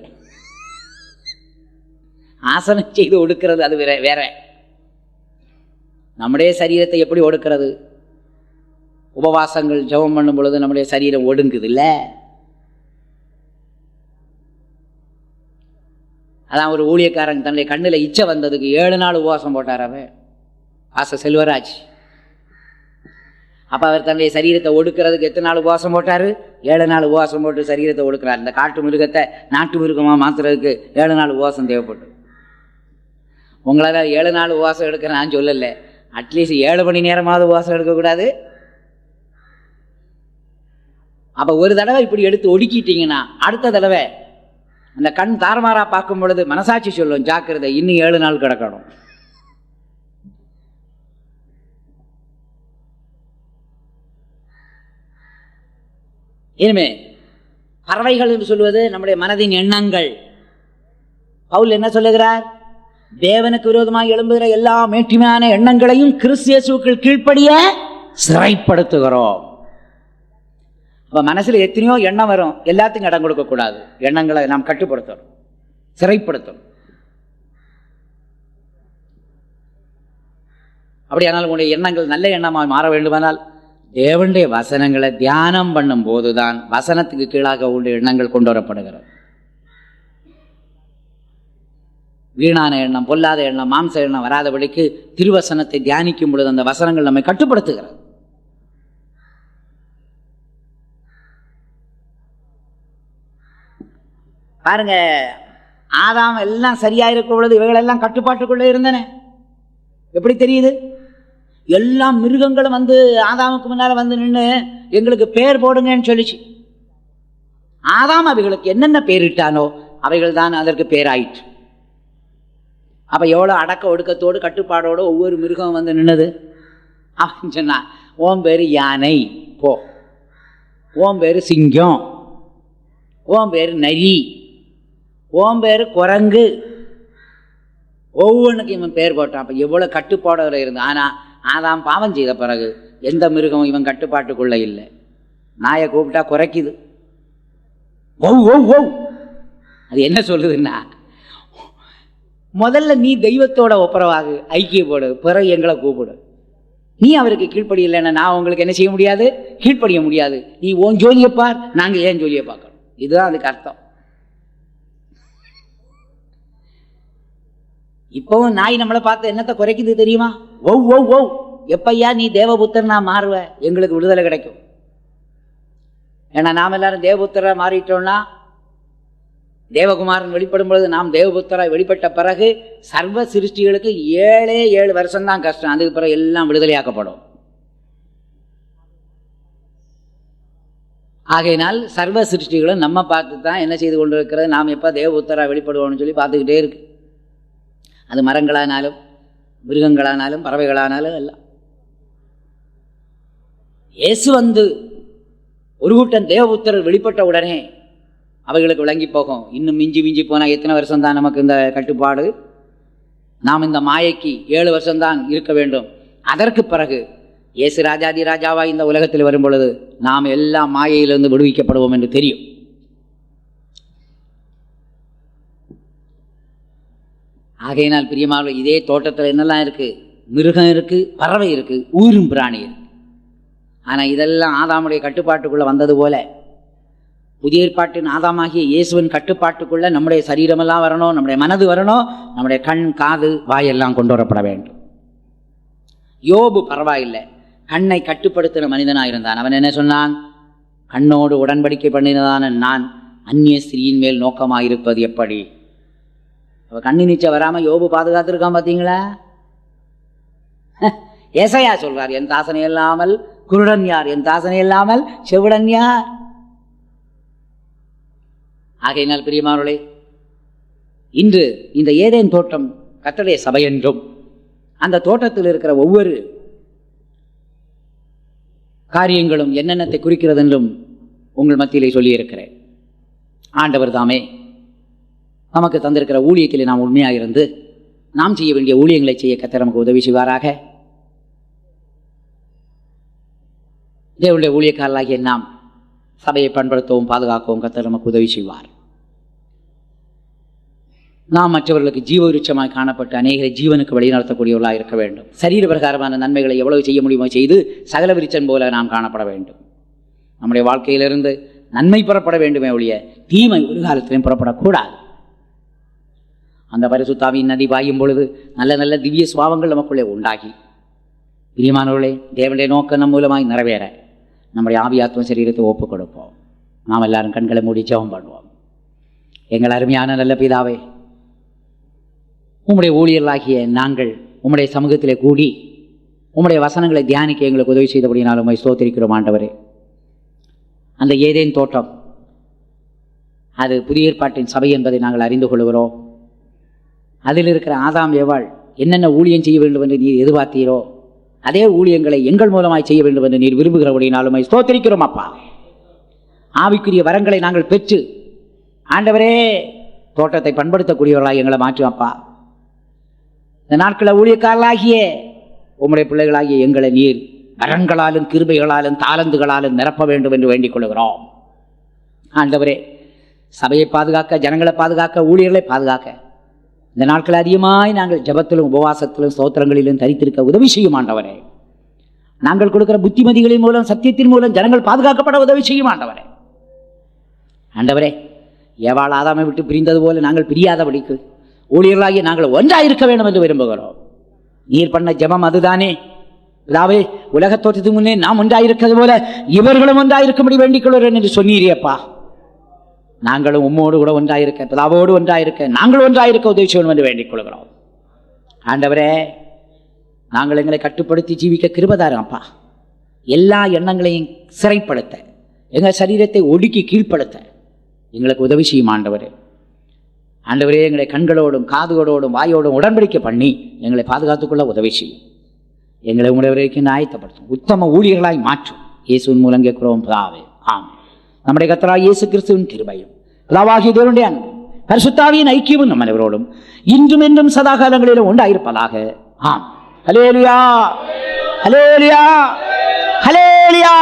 ஆசனம் செய்து ஒடுக்கிறது அது வேற. நம்முடைய சரீரத்தை எப்படி ஒடுக்கிறது? உபவாசங்கள் ஜெபம் பண்ணும் பொழுது நம்முடைய சரீரம் ஒடுங்குது இல்ல. அதான் ஒரு ஊழியக்காரன் தன்னுடைய கண்ணில் இச்சை வந்ததுக்கு 7 நாள் உபவாசம் போட்டார் அவன், செல்வராஜ். அப்போ அவர் தன்னுடைய சரீரத்தை ஒடுக்கிறதுக்கு எத்தனை நாள் உபவாசம் போட்டார்? 7 நாள் உபவாசம் போட்டு சரீரத்தை ஒடுக்கிறார். இந்த காட்டு மிருகத்தை நாட்டு மிருகமாக மாற்றுறதுக்கு 7 நாள் உபவாசம் தேவைப்பட்டு. உங்களால் 7 நாள் உபவாசம் எடுக்க நான் சொல்லலை, அட்லீஸ்ட் 7 மணி நேரமாவது உபவாசம் எடுக்கக்கூடாது? அப்போ ஒரு தடவை இப்படி எடுத்து ஒடுக்கிட்டீங்கன்னா அடுத்த தடவை அந்த கண் தாறுமாறா பார்க்கும் பொழுது மனசாட்சி சொல்லும், ஜாக்கிரதை, இன்னும் 7 நாள் கிடக்கணும். இனிமே பறவைகள் என்று சொல்வது நம்முடைய மனதின் எண்ணங்கள். பவுல் என்ன சொல்லுகிறார்? தேவனுக்கு விரோதமாக எழும்புகிற எல்லா மேட்டிமையான எண்ணங்களையும் கிறிஸ்து இயேசுவுக்குள் கீழ்ப்படிய சிறைப்படுத்துகிறோம். அப்ப மனசுல எத்தனையோ எண்ணம் வரும், எல்லாத்துக்கும் இடம் கொடுக்க கூடாது. எண்ணங்களை நாம் கட்டுப்படுத்தணும், சிறைப்படுத்தணும். அப்படியானால் உங்களுடைய எண்ணங்கள் நல்ல எண்ணமாக மாற வேண்டுமானால் தேவனுடைய வசனங்களை தியானம் பண்ணும் போதுதான் வசனத்துக்கு கீழாக உள்ள எண்ணங்கள் கொண்டு வரப்படுகிறது. வீணான எண்ணம், பொல்லாத எண்ணம், மாம்ச எண்ணம் வராதபடிக்கு திருவசனத்தை தியானிக்கும் பொழுது அந்த வசனங்கள் நம்மை கட்டுப்படுத்துகிறது. பாருங்க, ஆதாம் எல்லாம் சரியா இருக்கும் பொழுது இவைகளெல்லாம் கட்டுப்பாட்டுக்குள்ளே இருந்தன. எப்படி தெரியுது? எல்லா மிருகங்களும் வந்து ஆதாமுக்கு முன்னால வந்து நின்று எங்களுக்கு பேர் போடுங்கன்னு சொல்லிச்சு. ஆதாம் அவைகளுக்கு என்னென்ன பேரிட்டானோ அவைகள் தான் அதற்கு பேராயிற்று. அப்ப எவ்வளவு அடக்க ஒடுக்கத்தோடு கட்டுப்பாடோடு ஒவ்வொரு மிருகம் வந்து நின்னது. அவன் சொன்னான், ஓம் பேரு யானை போ, ஓம் பேரு சிங்கம், ஓம் பேரு நரி, ஓம் பேரு குரங்கு, ஒவ்வொன்றுக்கும் இவன் பேர் போட்டான். அப்ப எவ்வளவு கட்டுப்பாடோட இருந்து. ஆனா ஆதாம் பாவம் செய்த பிறகு எந்த மிருகமும் இவன் கட்டுப்பாட்டுக்குள்ள இல்லை. நாயை கூப்பிட்டா குறைக்குது, ஓவ் ஓவ் ஓவ். அது என்ன சொல்லுதுன்னா, முதல்ல நீ தெய்வத்தோட ஒப்புரவாகு, ஐக்கியப்போடு, பிறகு எங்களை கூப்பிடு. நீ அவருக்கு கீழ்ப்படி இல்லைன்னா நான் உங்களுக்கு என்ன செய்ய முடியாது, கீழ்ப்படிய முடியாது. நீ ஓன் ஜோலியை பார், நாங்கள் ஏன் ஜோலியை பார்க்கணும். இதுதான் அதுக்கு அர்த்தம். இப்பவும் நாய் நம்மளை பார்த்து என்னத்தை குறைக்குது தெரியுமா? ஒவ் ஒவ் ஒவ். எப்பையா நீ தேவபுத்திரனா மாறுவ, எங்களுக்கு விடுதலை கிடைக்கும். ஏன்னா நாம் எல்லாரும் தேவபுத்திரா மாறிட்டோம்னா, தேவகுமாரன் வெளிப்படும் பொழுது நாம் தேவபுத்திராய் வெளிப்பட்ட பிறகு சர்வ சிருஷ்டிகளுக்கு 7 வருஷம்தான் கஷ்டம். அதுக்கு பிறகு எல்லாம் விடுதலையாக்கப்படும். ஆகையினால் சர்வ சிருஷ்டிகளும் நம்ம பார்த்து தான் என்ன செய்து கொண்டு இருக்கிறது, நாம் எப்போ தேவபுத்திரா வெளிப்படுவோம்னு சொல்லி பார்த்துக்கிட்டே இருக்கு. அது மரங்களானாலும் மிருகங்களானாலும் பறவைகளானாலும் எல்லாம். இயேசு வந்து ஒரு கூட்டம் தேவபுத்திரர் வெளிப்பட்ட உடனே அவைகளுக்கு விளங்கி போகும். இன்னும் மிஞ்சி போனால் எத்தனை வருஷம்தான் நமக்கு இந்த கட்டுப்பாடு, நாம் இந்த மாயைக்கு 7 வருஷம்தான் இருக்க வேண்டும். அதற்கு பிறகு இயேசு ராஜாதி ராஜாவா இந்த உலகத்தில் வரும் பொழுது நாம் எல்லா மாயையிலிருந்து விடுவிக்கப்படுவோம் என்று தெரியும். ஆகையினால் பிரியமானவர்களே, இதே தோட்டத்தில் என்னெல்லாம் இருக்கு? மிருகம் இருக்கு, பறவை இருக்கு, ஊரும் பிராணி இருக்கு. ஆனால் இதெல்லாம் ஆதாமுடைய கட்டுப்பாட்டுக்குள்ள வந்தது போல புதிய ஏற்பாட்டின் ஆதாமாகிய இயேசுவின் கட்டுப்பாட்டுக்குள்ள நம்முடைய சரீரமெல்லாம் வரணும், நம்முடைய மனது வரணும், நம்முடைய கண், காது, வாயெல்லாம் கொண்டு வரப்பட வேண்டும். யோபு பரவாயில்லை, கண்ணை கட்டுப்படுத்தின மனிதனாக இருந்தான். அவன் என்ன சொன்னான்? கண்ணோடு உடன்படிக்கை பண்ணினதான நான் அந்நிய ஸ்திரீயின் மேல் நோக்கமாக இருப்பது எப்படி? அவ கண்ணு நீச்ச வராம யோபு பாதுகாத்திருக்கான். பார்த்தீங்களா? ஏசாயா சொல்றார், என் தாசனை இல்லாமல் குருடன் யார், என் தாசனை இல்லாமல் செவிடன் யார். ஆகையினால் பிரியமானவர்களே, இன்று இந்த ஏதேன் தோட்டம் கர்த்தருடைய சபை என்றும் அந்த தோட்டத்தில் இருக்கிற ஒவ்வொரு காரியங்களும் என்னென்னத்தை குறிக்கிறது என்றும் உங்கள் மத்தியிலே சொல்லியிருக்கிறேன். ஆண்டவர் தாமே நமக்கு தந்திருக்கிற ஊழியத்திலே நாம் உண்மையாக இருந்து நாம் செய்ய வேண்டிய ஊழியங்களை செய்ய கர்த்தர் நமக்கு உதவி செய்வாராக. தேவனுடைய ஊழியக்காரர்களாகிய நாம் சபையை பண்படுத்தவும் பாதுகாக்கவும் கர்த்தர் நமக்கு உதவி செய்வார். நாம் மற்றவர்களுக்கு ஜீவ விருட்சமாய் காணப்பட்டு அநேகரை ஜீவனுக்கு வழிநடத்தக்கூடியவர்களாக இருக்க வேண்டும். சரீர பிரகாரமான நன்மைகளை எவ்வளவு செய்ய முடியுமோ செய்து சகல விருட்சம் போல நாம் காணப்பட வேண்டும். நம்முடைய வாழ்க்கையிலிருந்து நன்மை புறப்பட வேண்டுமே ஒழிய தீமை ஒரு காலத்திலும் புறப்படக்கூடாது. அந்த பரிசுத்தாவின் நதி பாயும் பொழுது நல்ல நல்ல திவ்ய சுபாவங்கள் நமக்குள்ளே உண்டாகி, பிரியமானவர்களே, தேவனுடைய நோக்கம் நம் மூலமாய் நிறைவேற நம்முடைய ஆவியாத்ம சரீரத்தை ஒப்புக் கொடுப்போம். நாம் எல்லாரும் கண்களை மூடி ஜெபம் பண்ணுவோம். எங்கள் அருமையான நல்ல பிதாவே, உம்முடைய ஊழியர்களாகிய நாங்கள் உம்முடைய சமூகத்திலே கூடி உம்முடைய வசனங்களை தியானிக்க எங்களுக்கு உதவி செய்தபடினாலும் உம்மை ஸ்தோத்திரிக்கிறோம் ஆண்டவரே. அந்த ஏதேன் தோட்டம் அது புதிய ஏற்பாட்டின் சபை என்பதை நாங்கள் அறிந்து கொள்கிறோம். அதில் இருக்கிற ஆதாம் ஏவாள் என்னென்ன ஊழியம் செய்ய வேண்டும் என்று நீர் எதிர்பார்த்தீரோ அதே ஊழியங்களை எங்கள் மூலமாய் செய்ய வேண்டும் என்று நீர் விரும்புகிறபடினாலும் உம்மை ஸ்தோத்திரிக்கிறோம் அப்பா. ஆவிக்குரிய வரங்களை நாங்கள் பெற்று ஆண்டவரே தோட்டத்தை பண்படுத்தக்கூடியவர்களாக எங்களை மாற்றும் அப்பா. இந்த நாட்களில் ஊழியக்காரர்களாகிய உம்முடைய பிள்ளைகளாகிய எங்களை நீர் வரங்களாலும் கிருபைகளாலும் தாளந்துகளாலும் நிரப்ப வேண்டும் என்று வேண்டிக் கொள்கிறோம் ஆண்டவரே. சபையை பாதுகாக்க, ஜனங்களை பாதுகாக்க, ஊழியர்களை பாதுகாக்க இந்த நாட்களில் அதிகமாய் நாங்கள் ஜபத்திலும் உபவாசத்திலும் ஸ்தோத்திரங்களிலும் தரித்திருக்க உதவி செய்யும் ஆண்டவரே. நாங்கள் கொடுக்கிற புத்திமதிகளின் மூலம், சத்தியத்தின் மூலம் ஜனங்கள் பாதுகாக்கப்பட உதவி செய்யும் ஆண்டவரே. ஆண்டவரே, ஏவாள் ஆதாமை விட்டு பிரிந்தது போல நாங்கள் பிரியாதபடிக்கு ஊழியர்களாகிய நாங்கள் ஒன்றாயிருக்க வேண்டும் என்று விரும்புகிறோம். நீர் பண்ண ஜெபம் அதுதானே பிதாவே. உலகத் தோற்றத்துக்கு முன்னே நாம் ஒன்றாயிருக்கிறது போல இவர்களும் ஒன்றாயிருக்கும்படி வேண்டிக் கொள்கிறேன் என்று சொன்னீரியப்பா. நாங்களும் உம்மோடு கூட ஒன்றாயிருக்க, பிதாவோடு ஒன்றாயிருக்க, நாங்கள் ஒன்றாயிருக்க உதவி செய்யணும் என்று வேண்டிக் கொள்கிறோம் ஆண்டவரே. நாங்கள் எங்களை கட்டுப்படுத்தி ஜீவிக்க கிருபைதாரும் அப்பா. எல்லா எண்ணங்களையும் சிறைப்படுத்த, எங்கள் சரீரத்தை ஒடுக்கி கீழ்ப்படுத்த எங்களுக்கு உதவி செய்யும் ஆண்டவரே. ஆண்டவரே, எங்களை கண்களோடும் காதுகளோடும் வாயோடும் உடன்படிக்கை பண்ணி எங்களை பாதுகாத்துக்கொள்ள உதவி செய்யும். எங்களை உங்களுடைய ஆயத்தப்படுத்தும், உத்தம ஊழியர்களாய் மாற்றும். இயேசுவின் மூலம் கேட்கிறோம் பிதாவே, ஆமென். நம்முடைய கர்த்தராகிய இயேசு கிறிஸ்துவின் கிருபையும் பிதாவாகிய தேவனுடைய அன்பும் பரிசுத்தாவியின் ஐக்கியமும் நம் அனைவரோடும் இன்றும் என்றும் சதாகாலங்களிலும் உண்டாயிருப்பதாக. ஆமென். ஹல்லேலூயா, ஹல்லேலூயா, ஹல்லேலூயா.